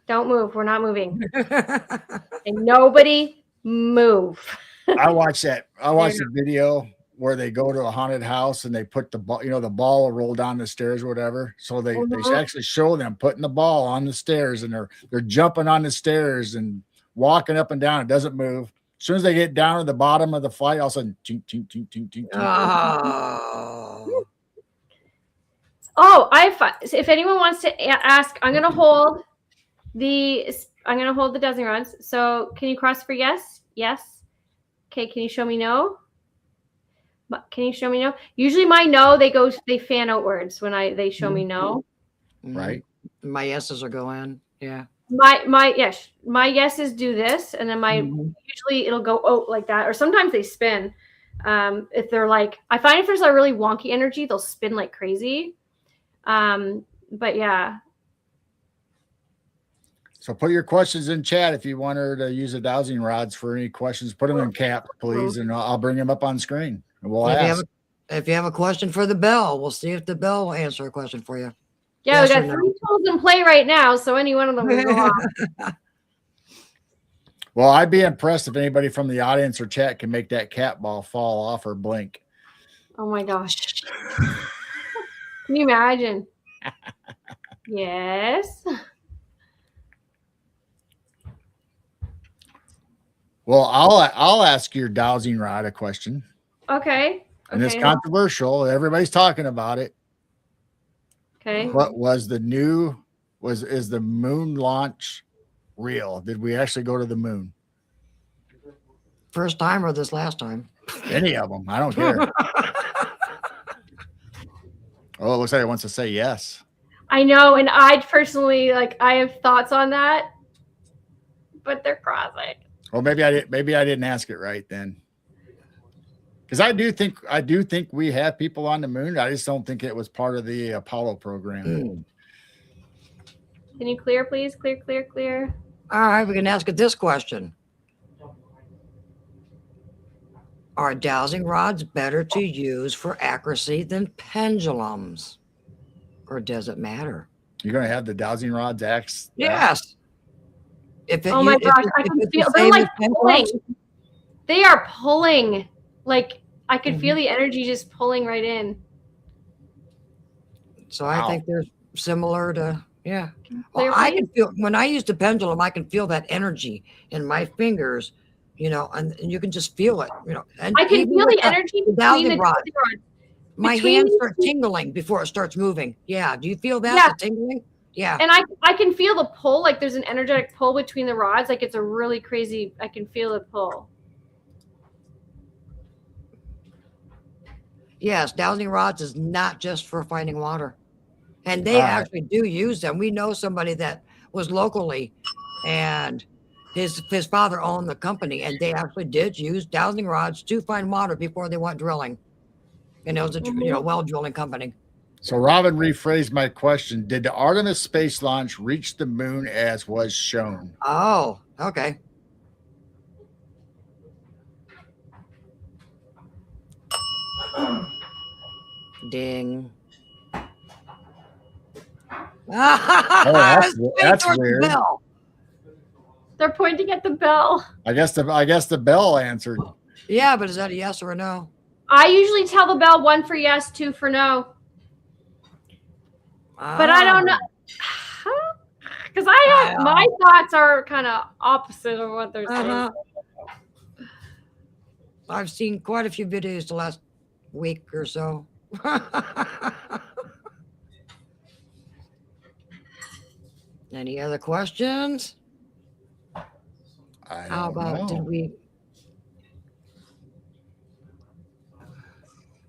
Don't move. We're not moving. And nobody move. I watched that. I watched Yeah. the video where they go to a haunted house and they put the ball, the ball will roll down the stairs or whatever. So they actually show them putting the ball on the stairs, and they're jumping on the stairs and walking up and down. It doesn't move. As soon as they get down to the bottom of the flight, all of a sudden, tink, tink, tink, tink, tink, tink. Oh, if anyone wants to ask, I'm gonna hold the dowsing rods. So can you cross for yes? Yes. Okay. Can you show me no? Can you show me no? Usually my no, they fan outwards when they show me no. Right. My yeses are going. Yeah. My yeses do this, and then usually it'll go like that, or sometimes they spin. If they're like, I find if there's a really wonky energy, they'll spin like crazy. But yeah. So put your questions in chat if you want her to use the dowsing rods for any questions. Put them in cap, please, and I'll bring them up on screen. And we'll ask. If you have a question for the bell, we'll see if the bell will answer a question for you. Yeah, we got 3 tools in play right now, so any one of them will go off. Well, I'd be impressed if anybody from the audience or chat can make that cat ball fall off or blink. Oh my gosh. Can you imagine? Yes. Well, I'll ask your dowsing rod a question. Okay. And it's controversial. Everybody's talking about it. Okay. What was is the moon launch real? Did we actually go to the moon? First time or this last time? Any of them. I don't care. Oh, it looks like it wants to say yes. I know, and I personally I have thoughts on that, but they're crossing. Well, maybe I didn't ask it right then. Because I do think we have people on the moon. I just don't think it was part of the Apollo program. Can you clear, please? Clear. All right, we can ask it this question. Are dowsing rods better to use for accuracy than pendulums? Or does it matter? You're going to have the dowsing rods act? Yes. Oh my gosh, I can feel they're like pulling. They are pulling. Like I could feel the energy just pulling right in. So I think they're similar to, yeah. Well, I can feel, when I use the pendulum, I can feel that energy in my fingers, and you can just feel it, And I can feel the energy between the rods. My hands start tingling before it starts moving. Yeah. Do you feel that? Yeah. The tingling? Yeah. And I can feel the pull, like there's an energetic pull between the rods. Like it's a really crazy, I can feel the pull. Yes, dowsing rods is not just for finding water. And they actually do use them. We know somebody that was locally, and his father owned the company, and they actually did use dowsing rods to find water before they went drilling. And it was a well drilling company. So Robin rephrased my question. Did the Artemis space launch reach the moon as was shown? Oh, okay. Ding. Oh, that's weird. Bell. They're pointing at the bell. I guess the bell answered. Yeah, but is that a yes or a no? I usually tell the bell 1 for yes, 2 for no. But I don't know. Because my thoughts are kind of opposite of what they're saying. I've seen quite a few videos the last week or so. Any other questions? How about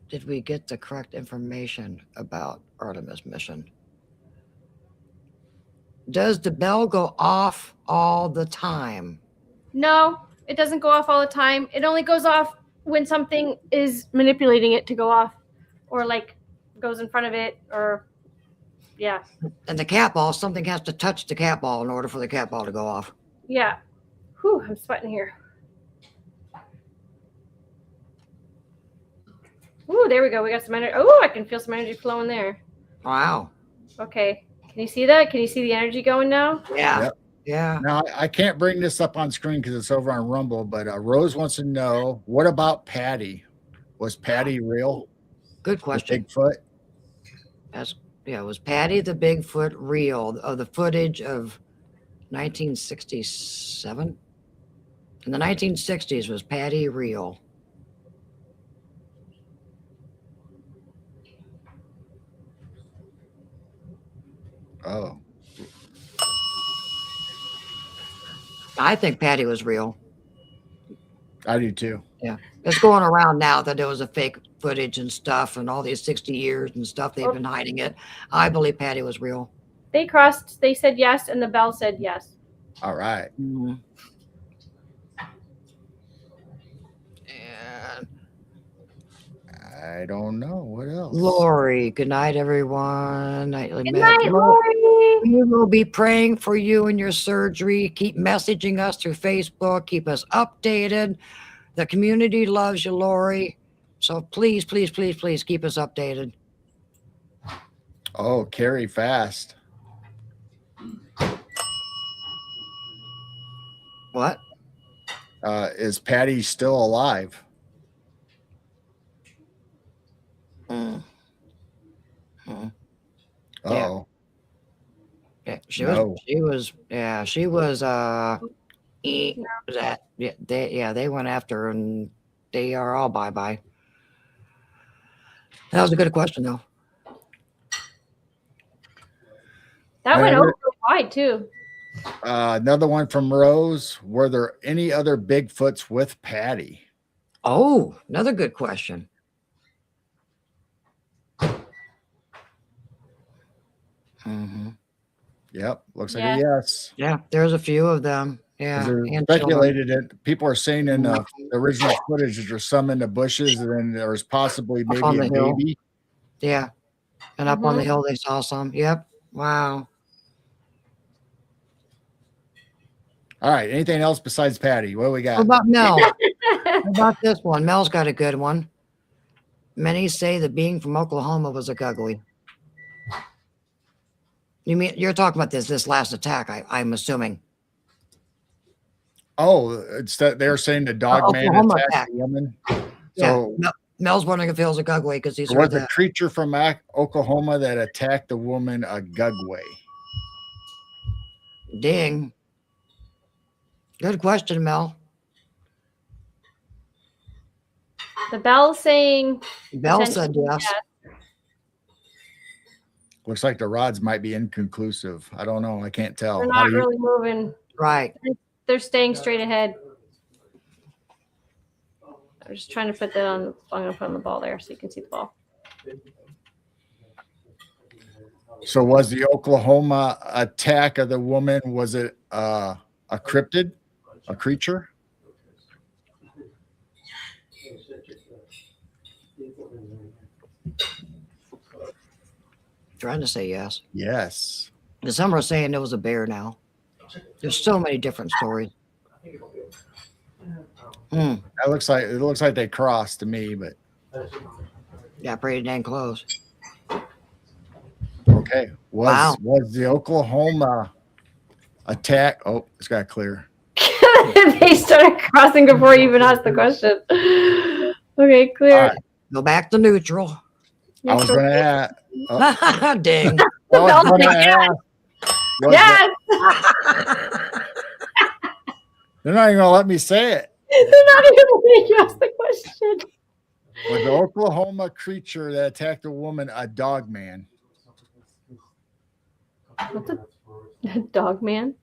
did we get the correct information about Artemis mission? Does the bell go off all the time? No, it doesn't go off all the time. It only goes off when something is manipulating it to go off, or like goes in front of it, or yeah. And the cat ball, something has to touch the cat ball in order for the cat ball to go off. Yeah. Whew, I'm sweating here. Ooh, there we go. We got some energy. Oh, I can feel some energy flowing there. Wow. Okay. Can you see that? Can you see the energy going now? Yeah. Yeah. Now, I can't bring this up on screen because it's over on Rumble, but Rose wants to know, what about Patty? Was Patty real? Good The question. Bigfoot? Was Patty the Bigfoot real? Of the footage of 1967? In the 1960s, was Patty real? Oh, I think Patty was real. I do too. Yeah. It's going around now that there was a fake footage and stuff and all these 60 years and stuff. They've been hiding it. I believe Patty was real. They said yes, and the bell said yes. All right. Mhm. And I don't know. What else? Lori, good night, everyone. Nightly Good Med. night, Lori. We will be praying for you and your surgery. Keep messaging us through Facebook. Keep us updated. The community loves you, Lori. So please, please, please, please keep us updated. Oh, Carrie Fast. What? Is Patty still alive? Mm. Mm. Oh, Yeah, no. she was that they went after her and they are all bye-bye. That was a good question though. That went over wide too. Another one from Rose. Were there any other Bigfoots with Patty? Oh, another good question. Mm-hmm. Yep. Looks like Yeah. a yes. Yeah, there's a few of them. Yeah, They're and children. speculated that people are saying in the original footage that there's some in the bushes, and then there was possibly Up maybe on a the hill. baby. Yeah, and up on the hill they saw some. Yep. Wow. All right. Anything else besides Patty? What do we got? What about Mel? What about this one? Mel's got a good one. Many say the being from Oklahoma was a Gugly. You mean you're talking about this last attack? I'm assuming. Oh, it's that they're saying the dog man Oklahoma attacked attack. the woman. Yeah. So Mel's wondering if it was a Gugly because he's there was heard a that. creature from Oklahoma that attacked the woman, a Gugway. Ding. Good question, Mel. The bell saying. Bell said yes. Looks like the rods might be inconclusive. I don't know. I can't tell. They're not really moving. Right. They're staying straight ahead. I'm just trying to put that on. I'm going to put on the ball there so you can see the ball. So was the Oklahoma attack of the woman, was it a cryptid, a creature? Trying to say yes. Yes. And some are saying it was a bear now. There's so many different stories. That it looks like they crossed to me, but Yeah, pretty dang close. okay. Wow. Was the Oklahoma attack? Oh, it's got clear. They started crossing before you even asked the question. Okay, clear. All right. Go back to neutral. I was going to ask. Ding. I was going to ask. Yes. They're not even going to let me say it. They're not even letting you ask the question. Was the Oklahoma creature that attacked a woman a dog man? What's a dog man?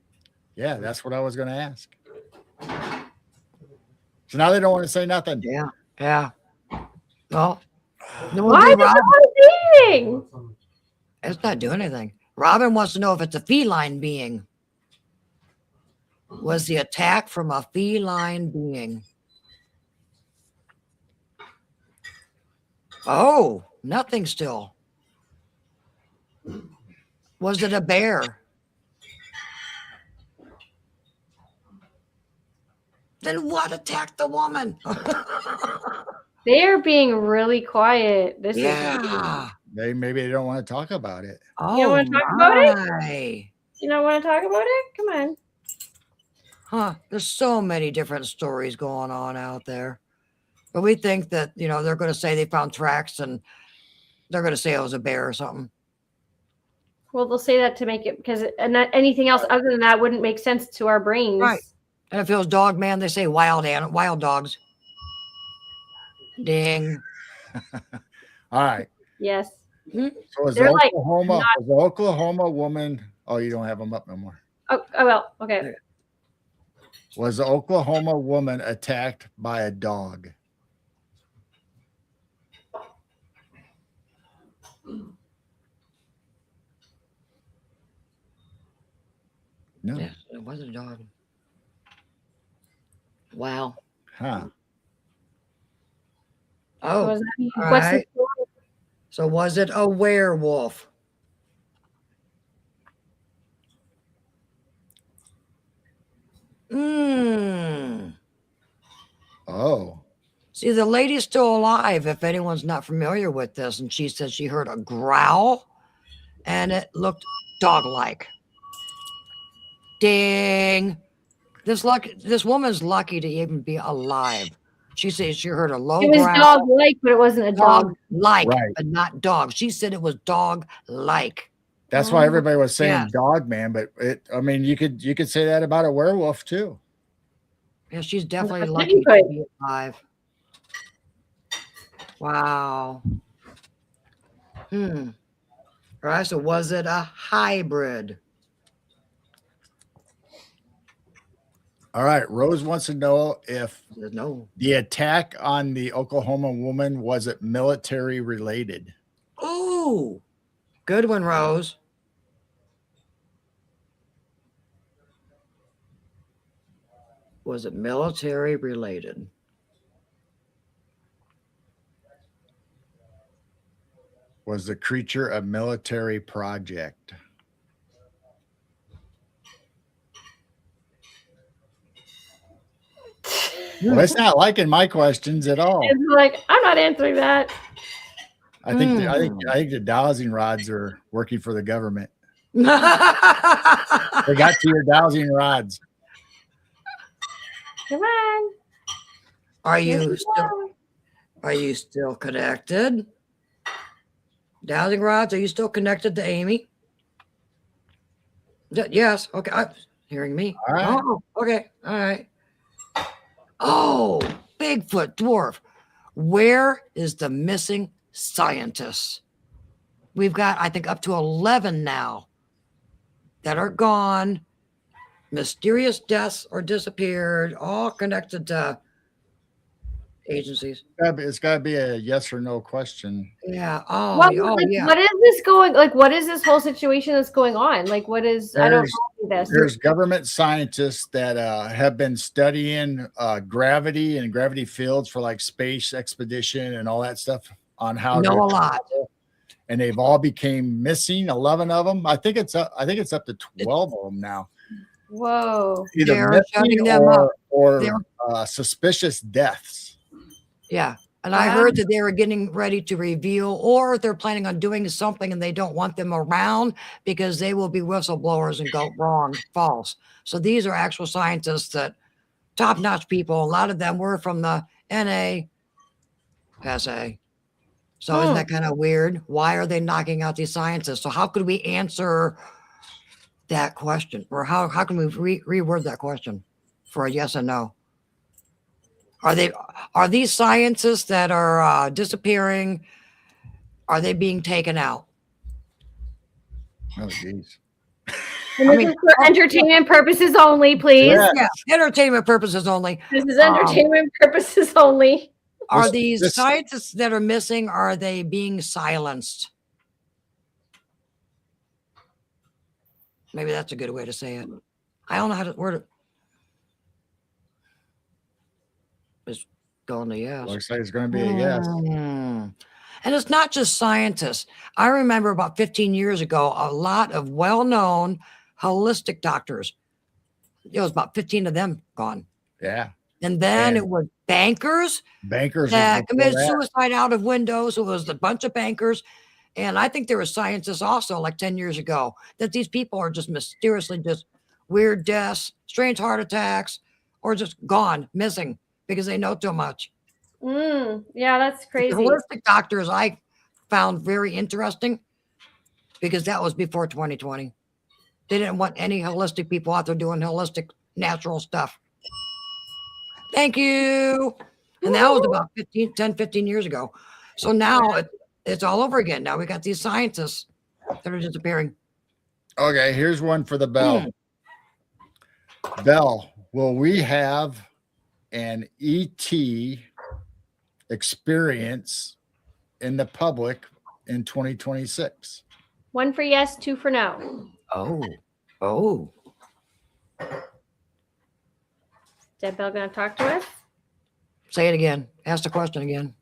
Yeah, that's what I was going to ask. So now they don't want to say nothing. Yeah. Yeah. Well, Why is it not eating? It's not doing anything. Robin wants to know if it's a feline being. Was the attack from a feline being? Oh, nothing still. Was it a bear? Then what attacked the woman? They're being really quiet. This Yeah. Maybe they don't want to talk about it. Oh, You don't want to talk about it? my. You don't want to talk about it? Come on. There's so many different stories going on out there. But we think that, they're going to say they found tracks and they're going to say it was a bear or something. Well, they'll say that to make it because anything else other than that wouldn't make sense to our brains. Right. And if it was dog man, they say wild dogs. Ding. All right. Yes. So was They're like was the Oklahoma woman? Oh, you don't have them up no more. Oh well. Okay. Was the Oklahoma woman attacked by a dog? No. Yes, it was a dog. Wow. Huh. Oh, What's all the right. story? So was it a werewolf? Oh. See, the lady's still alive, if anyone's not familiar with this, and she said she heard a growl and it looked dog-like. Ding. This woman's lucky to even be alive. She said she heard a low It was growl. dog-like, but it wasn't a dog. Dog-like, Right. but not dog. She said it was dog-like. That's why everybody was saying Yes. dog man, but you could say that about a werewolf too. Yeah, she's definitely That's lucky to right. be alive. Wow. All right, so was it a hybrid? All right. Rose wants to know if No. the attack on the Oklahoma woman was it military related? Ooh, good one, Rose. Was it military related? Was the creature a military project? Well, it's not liking my questions at all. It's like I'm not answering that. I think the dowsing rods are working for the government. They got to your dowsing rods. Come on. Are Here you we still go. Are you still connected? Dowsing rods, are you still connected to Amy? Yes. Okay. Hearing me. All right. Oh, okay. All right. Oh, Bigfoot dwarf. Where is the missing scientist? We've got, I think, up to 11 now that are gone. Mysterious deaths or disappeared, all connected to agencies. It's got to be a yes or no question. Yeah. Oh, What, yeah. what is this going? Like, what is this whole situation that's going on? Like, what is? I don't know this. There's government scientists that have been studying gravity and gravity fields for like space expedition and all that stuff on how Know to a lot. and they've all became missing. 11 of them. I think it's up to 12 of them now. Whoa. Either They're shutting missing them up. or suspicious deaths. Yeah. And I heard that they were getting ready to reveal, or they're planning on doing something and they don't want them around because they will be whistleblowers and go wrong, false. So these are actual scientists that top-notch people. A lot of them were from the NASA. So isn't that kind of weird? Why are they knocking out these scientists? So how could we answer that question? Or how can we reword that question for a yes and no? Are these scientists that are disappearing, are they being taken out? Oh, geez. And this is for entertainment purposes only, please. Yeah, entertainment purposes only. This is entertainment purposes only. Are these scientists that are missing, are they being silenced? Maybe that's a good way to say it. I don't know how to word it. It's going to yes. Looks like it's going to be a yes. And it's not just scientists. I remember about 15 years ago, a lot of well-known holistic doctors. It was about 15 of them gone. Yeah. And then it was bankers that committed suicide out of windows. It was a bunch of bankers. And I think there were scientists also like 10 years ago that these people are just mysteriously just weird deaths, strange heart attacks, or just gone, missing because they know too much. Yeah, that's The crazy. holistic doctors I found very interesting because that was before 2020. They didn't want any holistic people out there doing holistic natural stuff. Thank you. And that was about 10, 15 years ago. So now it's all over again. Now we got these scientists that are disappearing. Okay, here's one for the Bell. Bell, will we have an ET experience in the public in 2026? 1 for yes, 2 for no. Oh. Is Bell going to talk to us? Say it again. Ask the question again.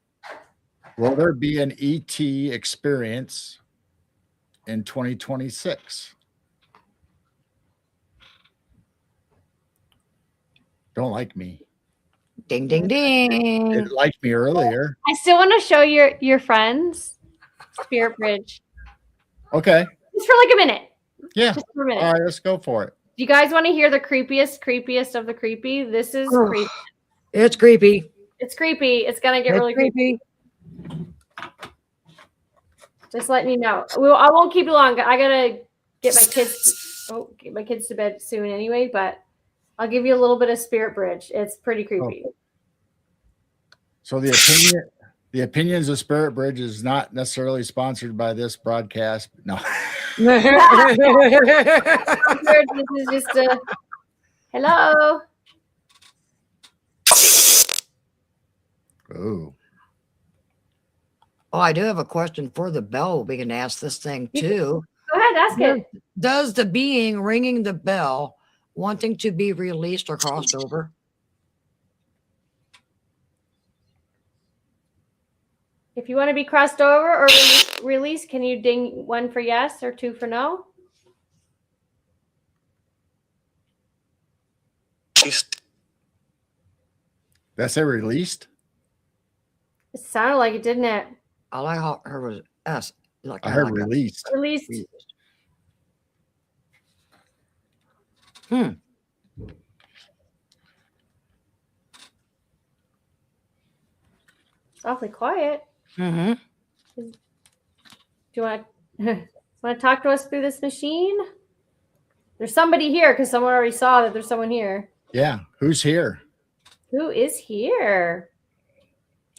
Will there be an ET experience in 2026? Don't like me. Ding, ding, ding. Didn't like me earlier. I still want to show your friends Spirit Bridge. Okay. Just for like a minute. Yeah. Just for a minute. All right, let's go for it. Do you guys want to hear the creepiest of the creepy? This is creepy. It's creepy. It's creepy. It's going to get really creepy. Just letting you know. I won't keep you long. I got to get my kids to bed soon anyway, but I'll give you a little bit of Spirit Bridge. It's pretty creepy. Oh. So the opinions of Spirit Bridge is not necessarily sponsored by this broadcast. No. This is just a hello. Oh. Oh, I do have a question for the bell. We can ask this thing too. Go ahead, ask it. Does the being ringing the bell wanting to be released or crossed over? If you want to be crossed over or released, can you ding 1 for yes or 2 for no? That's it, released? It sounded like it, didn't it? All I heard was S. Like I heard released. Released. It's awfully quiet. Mm-hmm. Do you want to talk to us through this machine? There's somebody here because someone already saw that there's someone here. Yeah. Who's here? Who is here?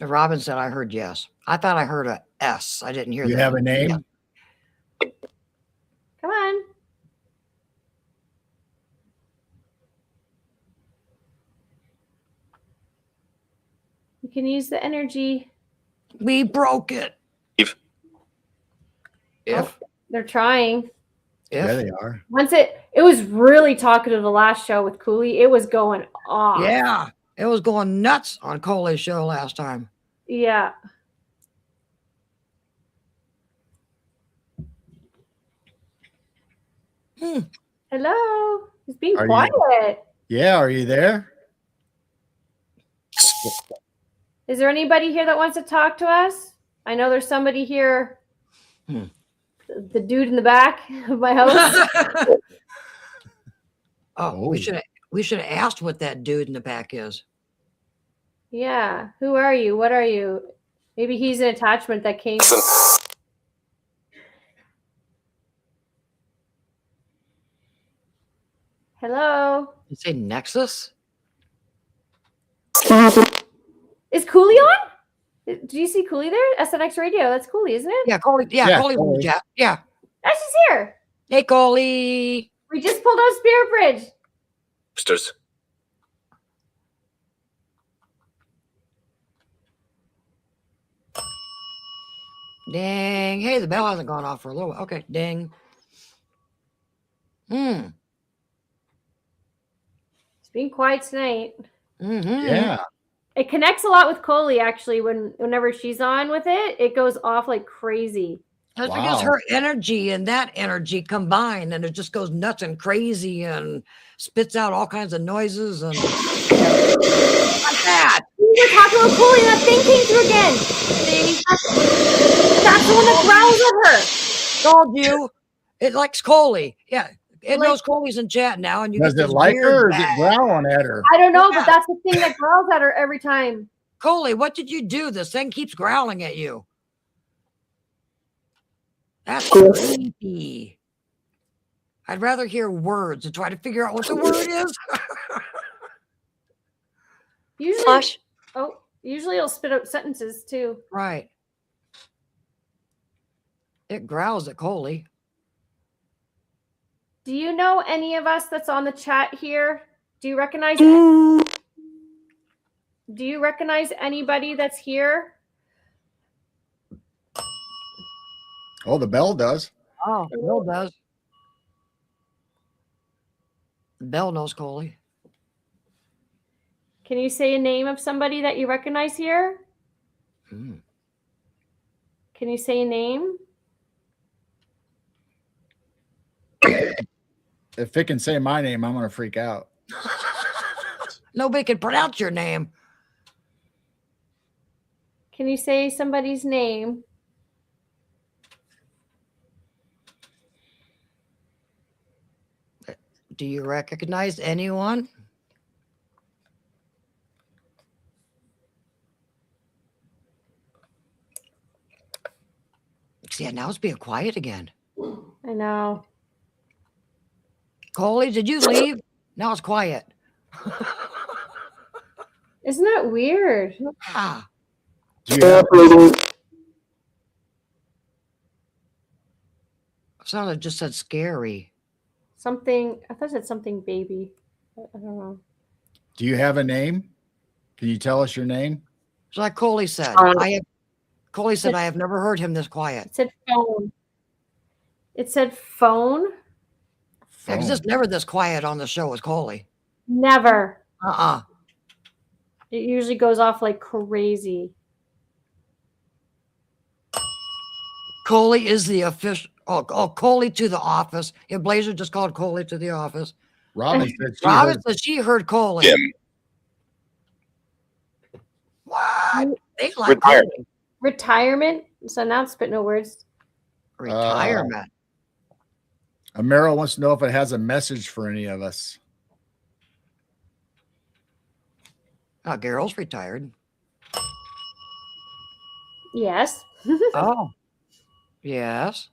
Robin said I heard yes. I thought I heard a S. I didn't hear that. You have a name? Yeah. Come on. You can use the energy. We broke it. If They're trying. Yeah, they are. Once it was really talkative the last show with Cooley. It was going off. Yeah. It was going nuts on Cole's show last time. Yeah. Hello. He's being quiet. Yeah, are you there? Is there anybody here that wants to talk to us? I know there's somebody here. The dude in the back of my house. We should have asked what that dude in the back is. Yeah. Who are you? What are you? Maybe he's an attachment that came. Hello. You say Nexus? Is Cooley on? Do you see Cooley there? SNX Radio. That's Cooley, isn't it? Yeah, Coley. Yeah, Coley's in the chat. Yeah. She's here. Hey, Coley. We just pulled out Spirit Bridge. Sisters. Ding. Hey, the bell hasn't gone off for a little while. Okay, ding. It's being quiet tonight. Mm-hmm. Yeah. It connects a lot with Coley, actually. Whenever she's on with it, it goes off like crazy. That's because her energy and that energy combine, and it just goes nuts and crazy and spits out all kinds of noises and like that. We were talking about Coley, and that thing came through again. That's the one that growls at her. Told you, it likes Coley. Yeah, It knows Coley's in chat now, and you Does get it this like weird her or is it bag. growling at her? I don't know, Yeah. but that's the thing that growls at her every time. Coley, what did you do? This thing keeps growling at you. That's creepy. I'd rather hear words and try to figure out what the word is. Usually, usually it'll spit out sentences too. Right. It growls at Coley. Do you know any of us that's on the chat here? Do you recognize? Do you recognize anybody that's here? Oh, the bell does. Oh, Bill does. Bell knows Coley. Can you say a name of somebody that you recognize here? Hmm. Can you say a name? If it can say my name, I'm going to freak out. Nobody can pronounce your name. Can you say somebody's name? Do you recognize anyone? See, now it's being quiet again. I know. Coley, did you leave? Now it's quiet. Isn't that weird? Ah, Do you have, sounded just said scary. Something, I thought it said something baby. I don't know. do you have a name? Can you tell us your name? It's like Coley said. Coley said, I have never heard him this quiet. It said phone. It said phone? Yeah, because it's never this quiet on the show with Coley. Never. It It usually goes off like crazy. Coley is the official. Oh, Coley to the office. Yeah, Blazer just called Coley to the office. Robin said she Robin heard, said she heard Coley. Jim. What? They like Retired. Coley. Retirement? So now it's spit no words. Retirement. Amaro wants to know if it has a message for any of us. Oh, Garrel's retired. Yes. Oh, yes.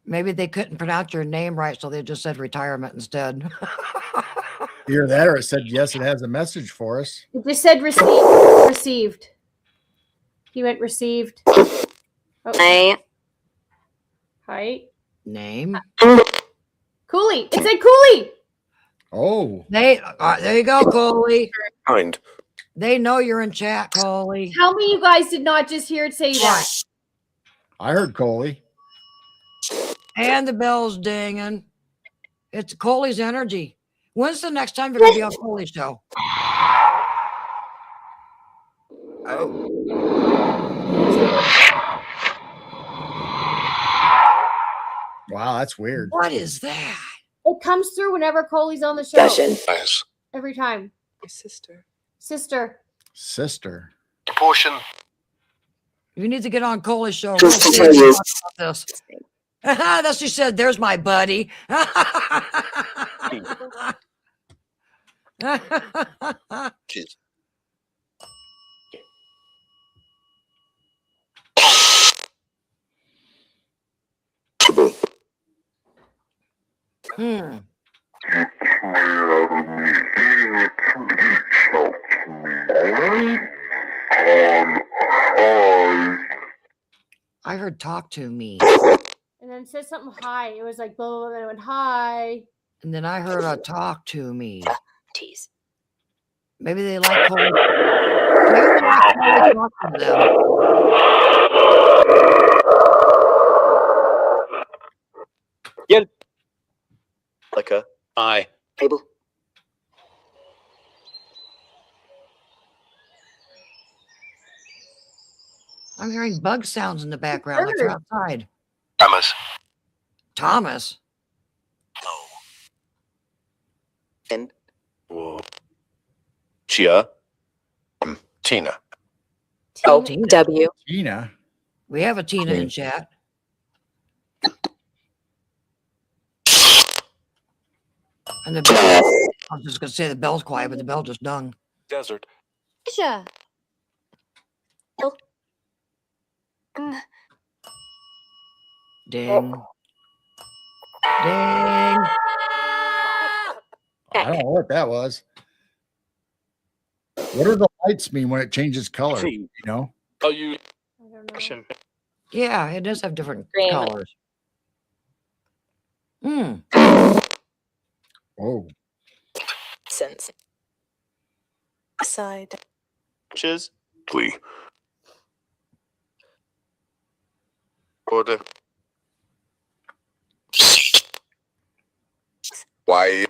Maybe they couldn't pronounce your name right, so they just said retirement instead. Either that or it said, yes, it has a message for us. It just said received. Received. He went received. Oh. Hi. Name. Cooley. It said Cooley. Oh, There you go, Coley. Kind. They know you're in chat, Coley. Tell me you guys did not just hear it say that. I heard Coley. And the bell's dinging. It's Coley's energy. When's the next time you're going to be on Coley's show? Oh. Wow, that's weird. What is that? It comes through whenever Coley's on the show. Nice. Every time. My sister. Sister. Sister. Portion. You need to get on Coley's show. We'll see if you talk about this. That's what she said. There's my buddy. Jeez. Hmm. I heard talk to me. And then it said something hi. It was like blah, blah, blah. And it went hi. And then I heard a talk to me. Tease. Maybe they like Coley. Maybe they like Coley talking to them. Like a eye. Table. I'm hearing bug sounds in the background like they're outside. Thomas. Thomas. And Whoa. Chia. Tina. Tina. Tina. W. Tina. We have a Tina in chat. And the bell, I was just going to say the bell's quiet, but the bell just dung. Desert. Asia. Ding. Ding. I don't know what that was. What do the lights mean when it changes color? You know? Oh, you. I don't know. Yeah, it does have different Green. colors. Hmm. Oh, Sense. Side. Chiz. Plea. Order. Why?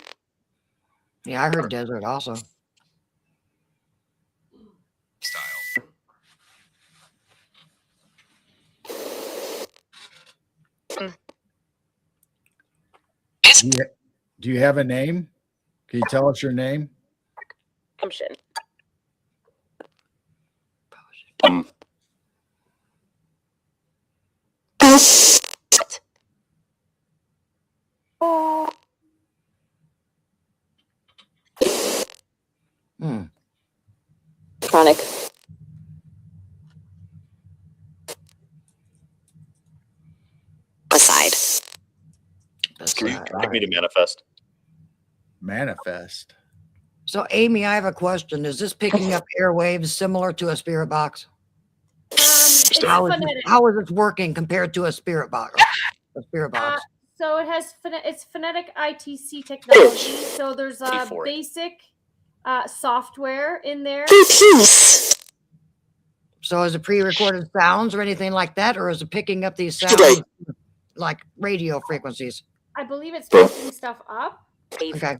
Yeah, I heard desert also. Style. do you have a name? Can you tell us your name? Assumption. Hmm. Chronic. Aside. Can you Aside. like me to manifest? Manifest. So, Amy, I have a question. Is this picking up airwaves similar to a spirit box? It's How is, phonetic. how is it working compared to a spirit box? A spirit box. So it has it's phonetic ITC technology. So there's a Before it. basic software in there. So is it pre-recorded sounds or anything like that, or is it picking up these sounds like radio frequencies? I believe it's picking stuff up. Okay,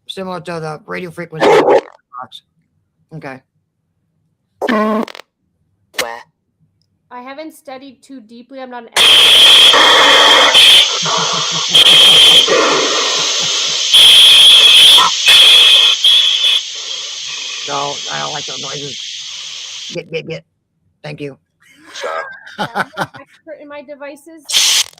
similar to the radio frequency of the box. Okay. Where? I haven't studied too deeply. I'm not an expert. No, I don't like those noises. Get. Thank you. I'm not an expert in my devices.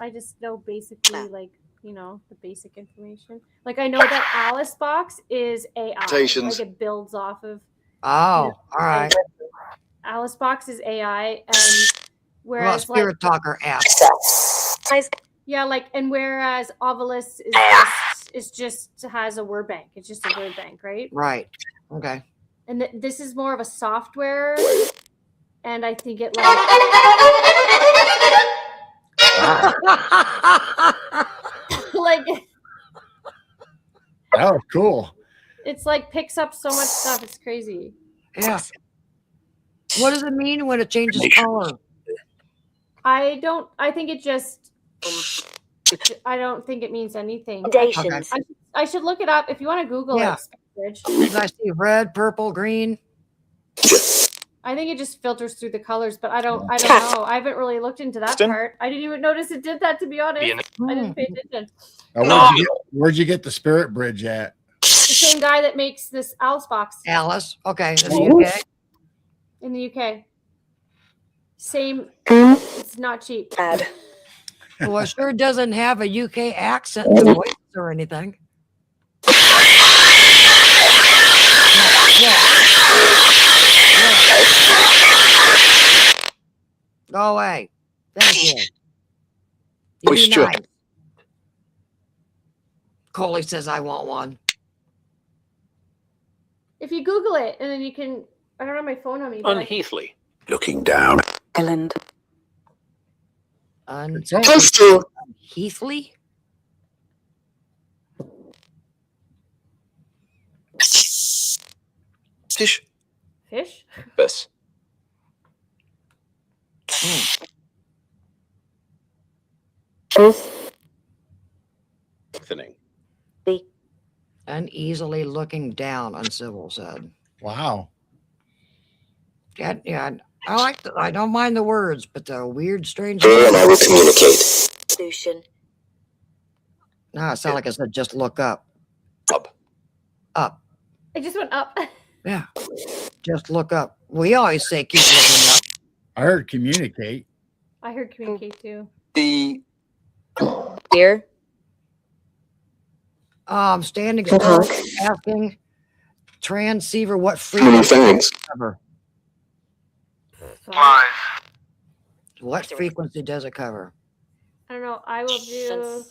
I just know basically, like, the basic information. Like, I know that Alice Box is AI. Expectations. Like, it builds off of Oh, all right. Alice Box is AI, and What about whereas Spirit Talker app? and whereas Ovilus is just has a word bank. It's just a word bank, right? Right. Okay. And this is more of a software, and I think it like That was cool. it's like picks up so much stuff. It's crazy. Yeah. What does it mean when it changes color? I think it just. I don't think it means anything. Recommendations. I should look it up if you want to Google Yeah. it. Bridge. Did I see red, purple, green? I think it just filters through the colors, but I don't know. I haven't really looked into that Kristen? part. I didn't even notice it did that, to be honest. I didn't pay attention. Where'd you get the Spirit Bridge at? The same guy that makes this Alice Box Alice. Okay. In the UK. in the UK. Same. It's not cheap. Bad. Well, it sure doesn't have a UK accent in the voice or anything. Go away. Thank you. You be Question. nice. Coley says I want one. If you Google it, and then you can. I don't have my phone on me. But Unheathly. Looking down. Island. Close to. Heathley? Fish. Fish? Bess. Thinning. Uneasily looking down, Uncivil said. Wow. Yeah, I don't mind the words, but the weird, strange. And I will communicate. Solution. No, it sounded like I said just look up. Up. It just went up. Yeah. Just look up. We always say keep looking up. I heard communicate. I heard communicate too. The Here. Standing still, asking transceiver what Many frequency thanks. cover? So, What frequency does it cover? I don't know. I will do.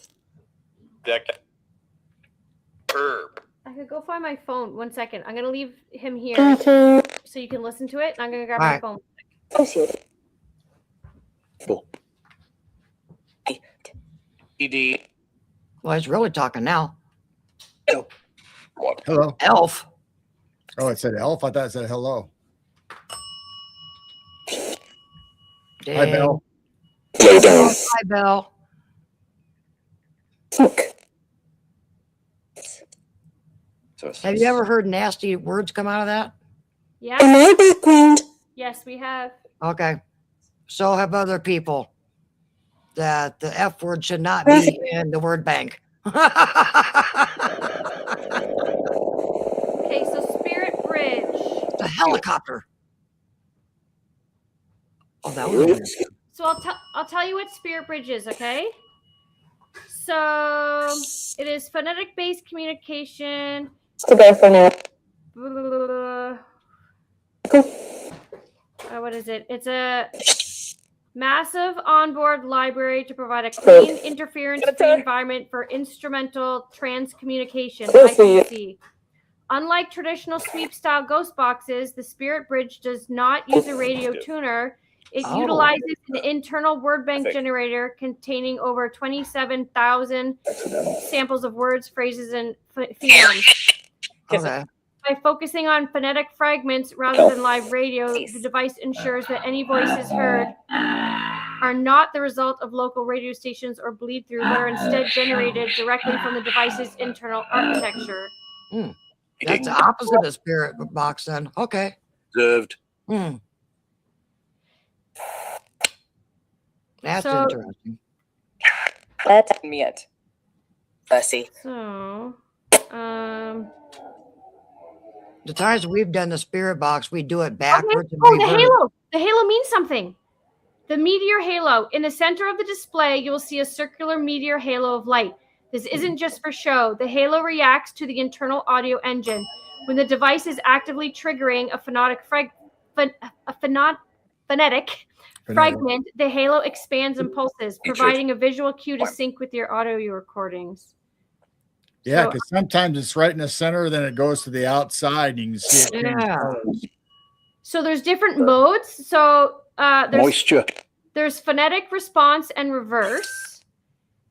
Herb. I could go find my phone. 1 second. I'm gonna leave him here so you can listen to it. I'm gonna grab my Alright. phone. Associated. ED. Well, he's really talking now. What? Hello. Elf. Oh, it said elf. I thought it said hello. Hi, Dang. Bell. Lay down. Hi, Bell. Look. Have you ever heard nasty words come out of that? Yeah. In my background. Yes, we have. Okay. So have other people. That the F word should not be in the word bank. Okay, so Spirit Bridge. It's a helicopter. Oh, that was weird. So I'll tell you what Spirit Bridge is, okay? So it is phonetic based communication. Still there for now. What is it? It's a massive onboard library to provide a clean, interference-free environment for instrumental transcommunication, ITC. Unlike traditional sweep-style ghost boxes, the Spirit Bridge does not use a radio tuner. It utilizes an internal word bank generator containing over 27,000 samples of words, phrases, and phonemes. Okay. By focusing on phonetic fragments rather than live radio, the device ensures that any voices heard are not the result of local radio stations or bleed through, but are instead generated directly from the device's internal architecture. That's the opposite of spirit box then. Okay. Observed. That's So- interesting. Let me it. Fussy. So, The times we've done the spirit box, we do it backwards and oh, the reverse. halo. The halo means something. The meteor halo. In the center of the display, you will see a circular meteor halo of light. This isn't just for show. The halo reacts to the internal audio engine. When the device is actively triggering a phonetic fragment, the halo expands and pulses, providing a visual cue to sync with your audio recordings. Yeah, So- because sometimes it's right in the center, then it goes to the outside. And you can see it. change Yeah. colors. So there's different modes. So Moisture. there's phonetic response and reverse.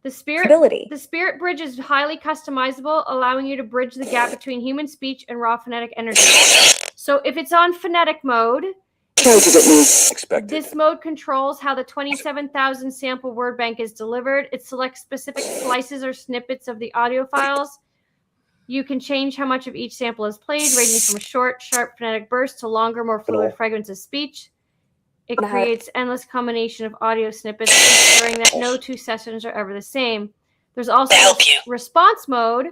The Spirit Bridge is highly customizable, allowing you to bridge the gap between human speech and raw phonetic energy. So if it's on phonetic mode, Expected. this mode controls how the 27,000 sample word bank is delivered. It selects specific slices or snippets of the audio files. You can change how much of each sample is played, ranging from a short, sharp phonetic burst to longer, more fluid fragments of speech. It creates endless combination of audio snippets, ensuring that no two sessions are ever the same. There's also response mode.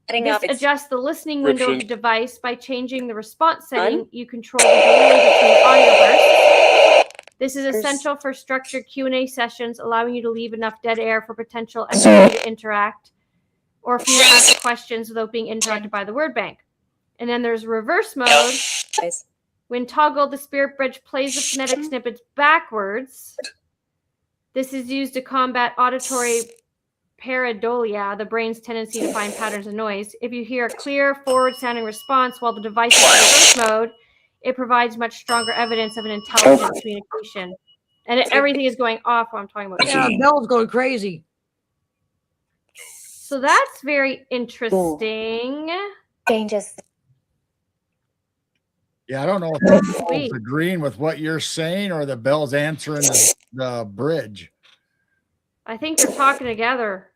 This adjusts the listening window of the device. By changing the response setting, you control the delay between audio bursts. This is essential for structured Q&A sessions, allowing you to leave enough dead air for potential entity to interact, or for you to ask questions without being interrupted by the word bank. And then there's reverse mode. When toggled, the Spirit Bridge plays the phonetic snippets backwards. This is used to combat auditory pareidolia, the brain's tendency to find patterns of noise. If you hear a clear, forward-sounding response while the device is in reverse mode, it provides much stronger evidence of an intelligent communication. And everything is going off while I'm talking about it. Yeah, Bell's going crazy. So that's very interesting. Changes. Yeah, I don't know if the Sweet. bell's agreeing with what you're saying or the bell's answering the bridge. I think they're talking together.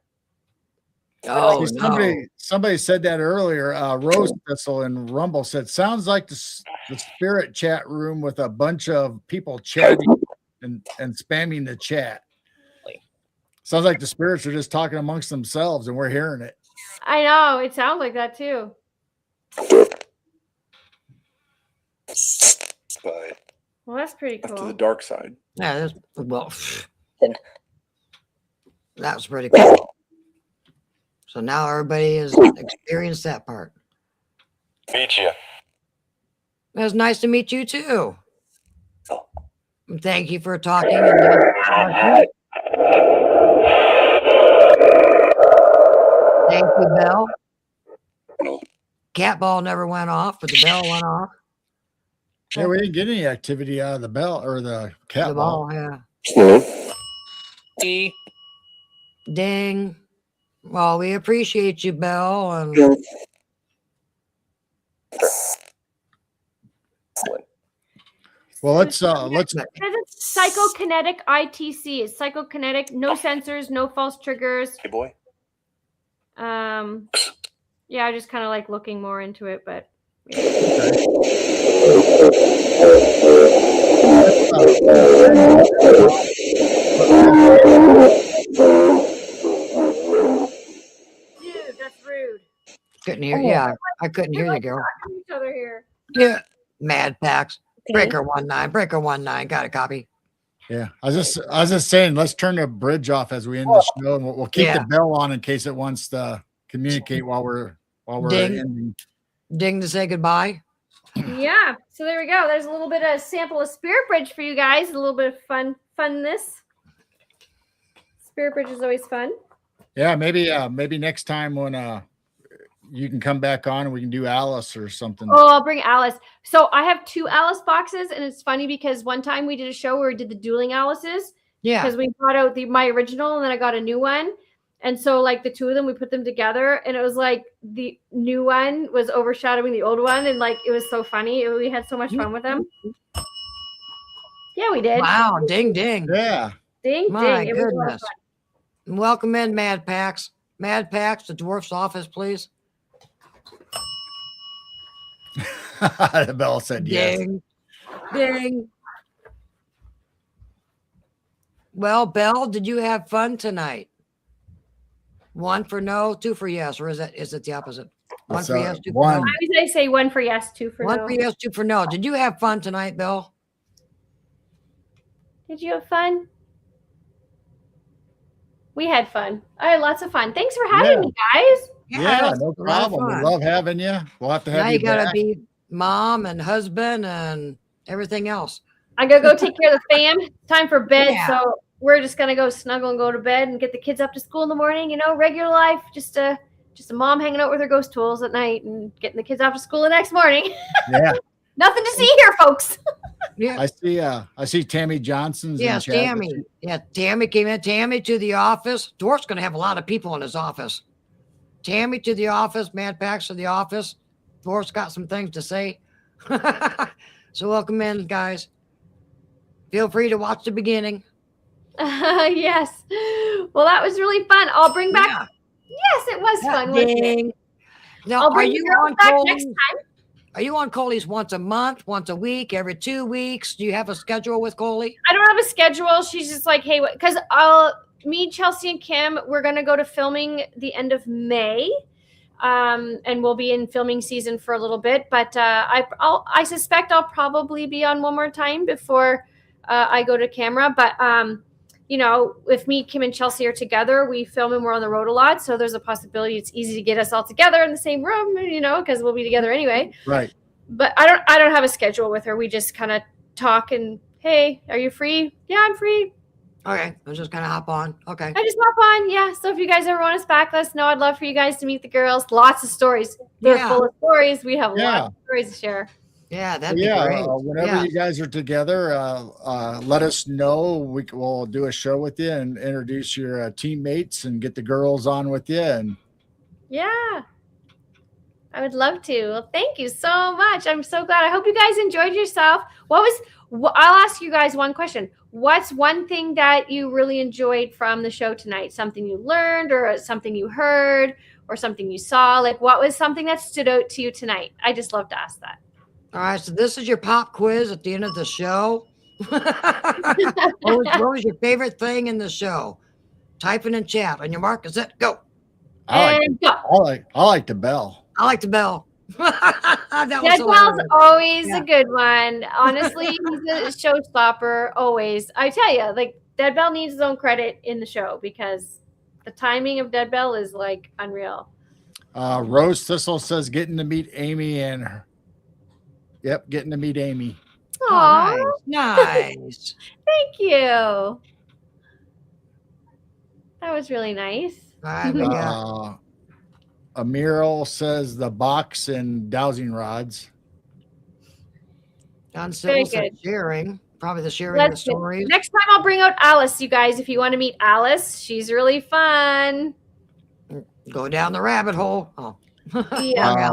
Oh, See, no. somebody said that earlier. Rose Thistle and Rumble said, sounds like the spirit chat room with a bunch of people chatting and spamming the chat. Sounds like the spirits are just talking amongst themselves and we're hearing it. I know. It sounds like that too. Well, that's pretty To the cool. dark side. Yeah, that's, well, that was pretty cool. So now everybody has experienced that part. Meet you. It was nice to meet you too. Oh. And thank you for talking. Thank you, Bell. No. Cat ball never went off, but the bell went off. Yeah, we didn't get any activity out of the bell or the cat The ball. ball, yeah. See? Ding. Well, we appreciate you, Bell. And Well, let's It's psychokinetic ITC. It's psychokinetic, no sensors, no false triggers. Hey, boy. Yeah, I just kind of like looking more into it, but dude, that's rude. couldn't hear. Yeah, I couldn't hear you, girl. Talking to each other here. Yeah. Mad Packs. Breaker 19. Breaker 19. Got a copy. Yeah, I was just saying, let's turn the bridge off as we end the show, and we'll keep Yeah. the bell on in case it wants to communicate while we're Ding. ending. Ding to say goodbye. Yeah, so there we go. There's a little bit of sample of Spirit Bridge for you guys. A little bit of funness. Spirit Bridge is always fun. Yeah, maybe next time when you can come back on and we can do Alice or something. Oh, I'll bring Alice. So I have 2 Alice boxes, and it's funny because one time we did a show where we did the dueling Alices. Yeah. Because we brought out my original and then I got a new one. And so like the 2 of them, we put them together and it was like the new one was overshadowing the old one. And like, it was so funny. We had so much fun with them. Yeah, we did. Wow. Ding, ding. Yeah. Ding, My ding. It was a lot of goodness. fun. Welcome in, Mad Packs. Mad Packs, the dwarf's office, please. The bell said yes. Ding. Ding. Well, Belle, did you have fun tonight? 1 for no, 2 for yes, or is it the opposite? 1 for yes, 2 for one. no. I was going to say 1 for yes, 2 for 1 no. for yes, 2 for no. Did you have fun tonight, Belle? Did you have fun? We had fun. I had lots of fun. Thanks for having me, guys. Yeah, that was no a lot of problem. We fun. love having you. We'll have to have Now you you gotta back. be mom and husband and everything else. I gotta go take care of the fam. Time for bed. Yeah. So we're just gonna go snuggle and go to bed and get the kids up to school in the morning. You know, regular life. Just a mom hanging out with her ghost tools at night and getting the kids off to school the next morning. Yeah. Nothing to see here, folks. Yeah. I see Tammy Johnson's in Yes, chat. Tammy. Yeah, Tammy came in. Tammy to the office. Dwarf's gonna have a lot of people in his office. Tammy to the office. Mad Packs to the office. Dwarf's got some things to say. So welcome in, guys. Feel free to watch the beginning. Yes. Well, that was really fun. I'll bring back. Yeah. Yes, it was fun. Wasn't it? Ding. Now, I'll are bring you the girls on back Coley's? next time. Are you on Coley's once a month, once a week, every 2 weeks? Do you have a schedule with Coley? I don't have a schedule. She's just like, hey, because me, Chelsea, and Kim, we're gonna go to filming the end of May, and we'll be in filming season for a little bit. But I suspect I'll probably be on one more time before I go to camera. But you know, if me, Kim, and Chelsea are together, we film and we're on the road a lot. So there's a possibility it's easy to get us all together in the same room, you know, because we'll be together anyway. Right. But I don't have a schedule with her. We just kind of talk and, hey, are you free? Yeah, I'm free. Okay, I was just gonna hop on. Okay. I just hop on. Yeah. So if you guys ever want us back, let us know. I'd love for you guys to meet the girls. Lots of stories. They're Yeah. full of stories. We have Yeah. lots of stories to share. Yeah, that'd be Yeah. great. Whenever Yeah. you guys are together, let us know. We'll do a show with you and introduce your teammates and get the girls on with you. And Yeah. I would love to. Well, thank you so much. I'm so glad. I hope you guys enjoyed yourself. I'll ask you guys one question. What's one thing that you really enjoyed from the show tonight? Something you learned or something you heard or something you saw? Like, what was something that stood out to you tonight? I just love to ask that. All right, so this is your pop quiz at the end of the show. What was your favorite thing in the show? Type it in chat. On your mark, is it? Go. And go. I like the bell. I like the bell. That was Dead Bell's hilarious. always Yeah. a good one. Honestly, he's a showstopper. Always. I tell you, like, Dead Bell needs his own credit in the show because The timing of Dead Bell is like unreal. Rose Thistle says getting to meet Amy and her. Yep, getting to meet Amy. Aw, Oh, nice. thank you. That was really nice. All right, we got Amiral says the box and dowsing rods. John Very Sybil said good. sharing. Probably the sharing of the Let's get- stories. Next time I'll bring out Alice, you guys, if you want to meet Alice. She's really fun. Go down the rabbit hole. Oh. Yeah.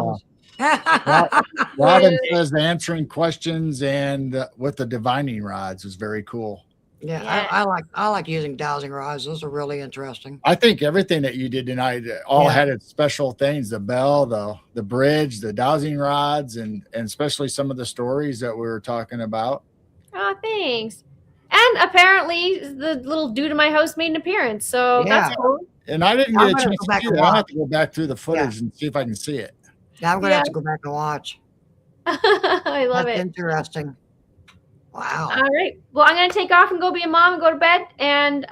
Poor Robin says answering questions and with the divining rods is very cool. Yeah, Yeah. I like using dowsing rods. Those are really interesting. I think everything that you did tonight all Yeah. had its special things: the bell, the bridge, the dowsing rods, and especially some of the stories that we were talking about. Oh, thanks. And apparently the little dude in my house made an appearance. So that's Yeah. cool. And I didn't I'm get a gonna chance go to back see and that. I'll have watch. to go back through the footage and see if I can see it. Now I'm gonna have to go back and watch. I love That's it. interesting. Wow. All right. Well, I'm gonna take off and go be a mom and go to bed. And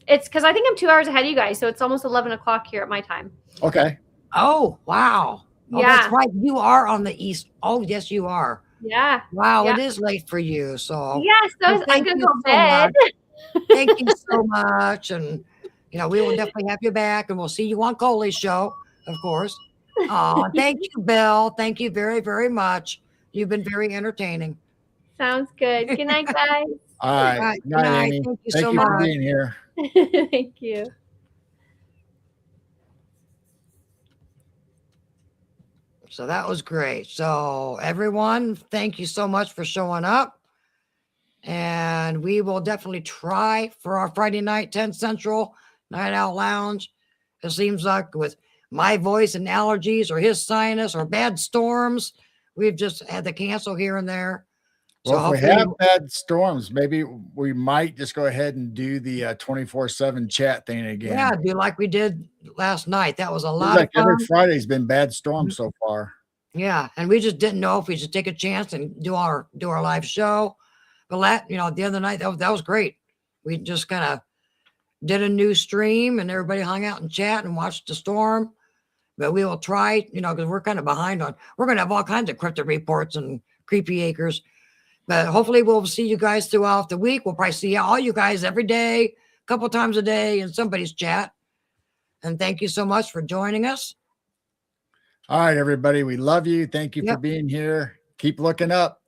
it's because I think I'm 2 hours ahead of you guys, so it's almost 11 o'clock here at my time. Okay. Oh, wow. Oh, Yeah. that's right. You are on the east. Oh, yes, you are. Yeah. Wow, Yeah. it is late for you. So Yes. So well, I'm thank gonna you go so to bed. thank you so much. And we will definitely have you back, and we'll see you on Coley's show, of course. Oh, thank you, Bill. Thank you very, very much. You've been very entertaining. Sounds good. Good night, guys. All right. Right. Good night, Good night. Amy. Thank you Thank so you for much. being here. Thank you. So that was great. So everyone, thank you so much for showing up. And we will definitely try for our Friday night, 10 Central Night Out Lounge. It seems like with my voice and allergies or his sinus or bad storms, we've just had to cancel here and there. So Well, if we hopefully, have bad storms, maybe we might just go ahead and do the 24/7 chat thing again. yeah, do like we did last night. That was a Seems lot like of fun. every Friday's been bad storms so far. Yeah, and we just didn't know if we should take a chance and do our live show. But the other night that was great. We just kind of did a new stream and everybody hung out and chat and watched the storm. But we will try, because we're kind of behind on. We're going to have all kinds of cryptid reports and creepy acres. But hopefully we'll see you guys throughout the week. We'll probably see all you guys every day, a couple times a day in somebody's chat. And thank you so much for joining us. All right, everybody. We love you. Thank you for Yep. being here. Keep looking up.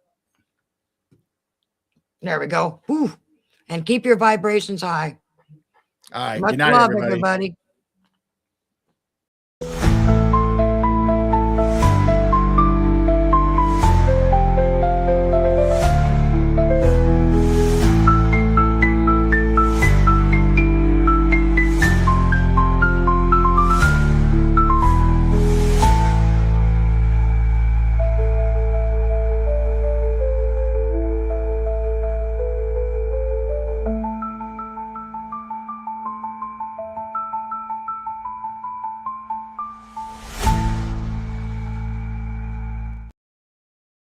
There we go. Whew. And keep your vibrations high. All right. Much Good night, love, everybody. everybody.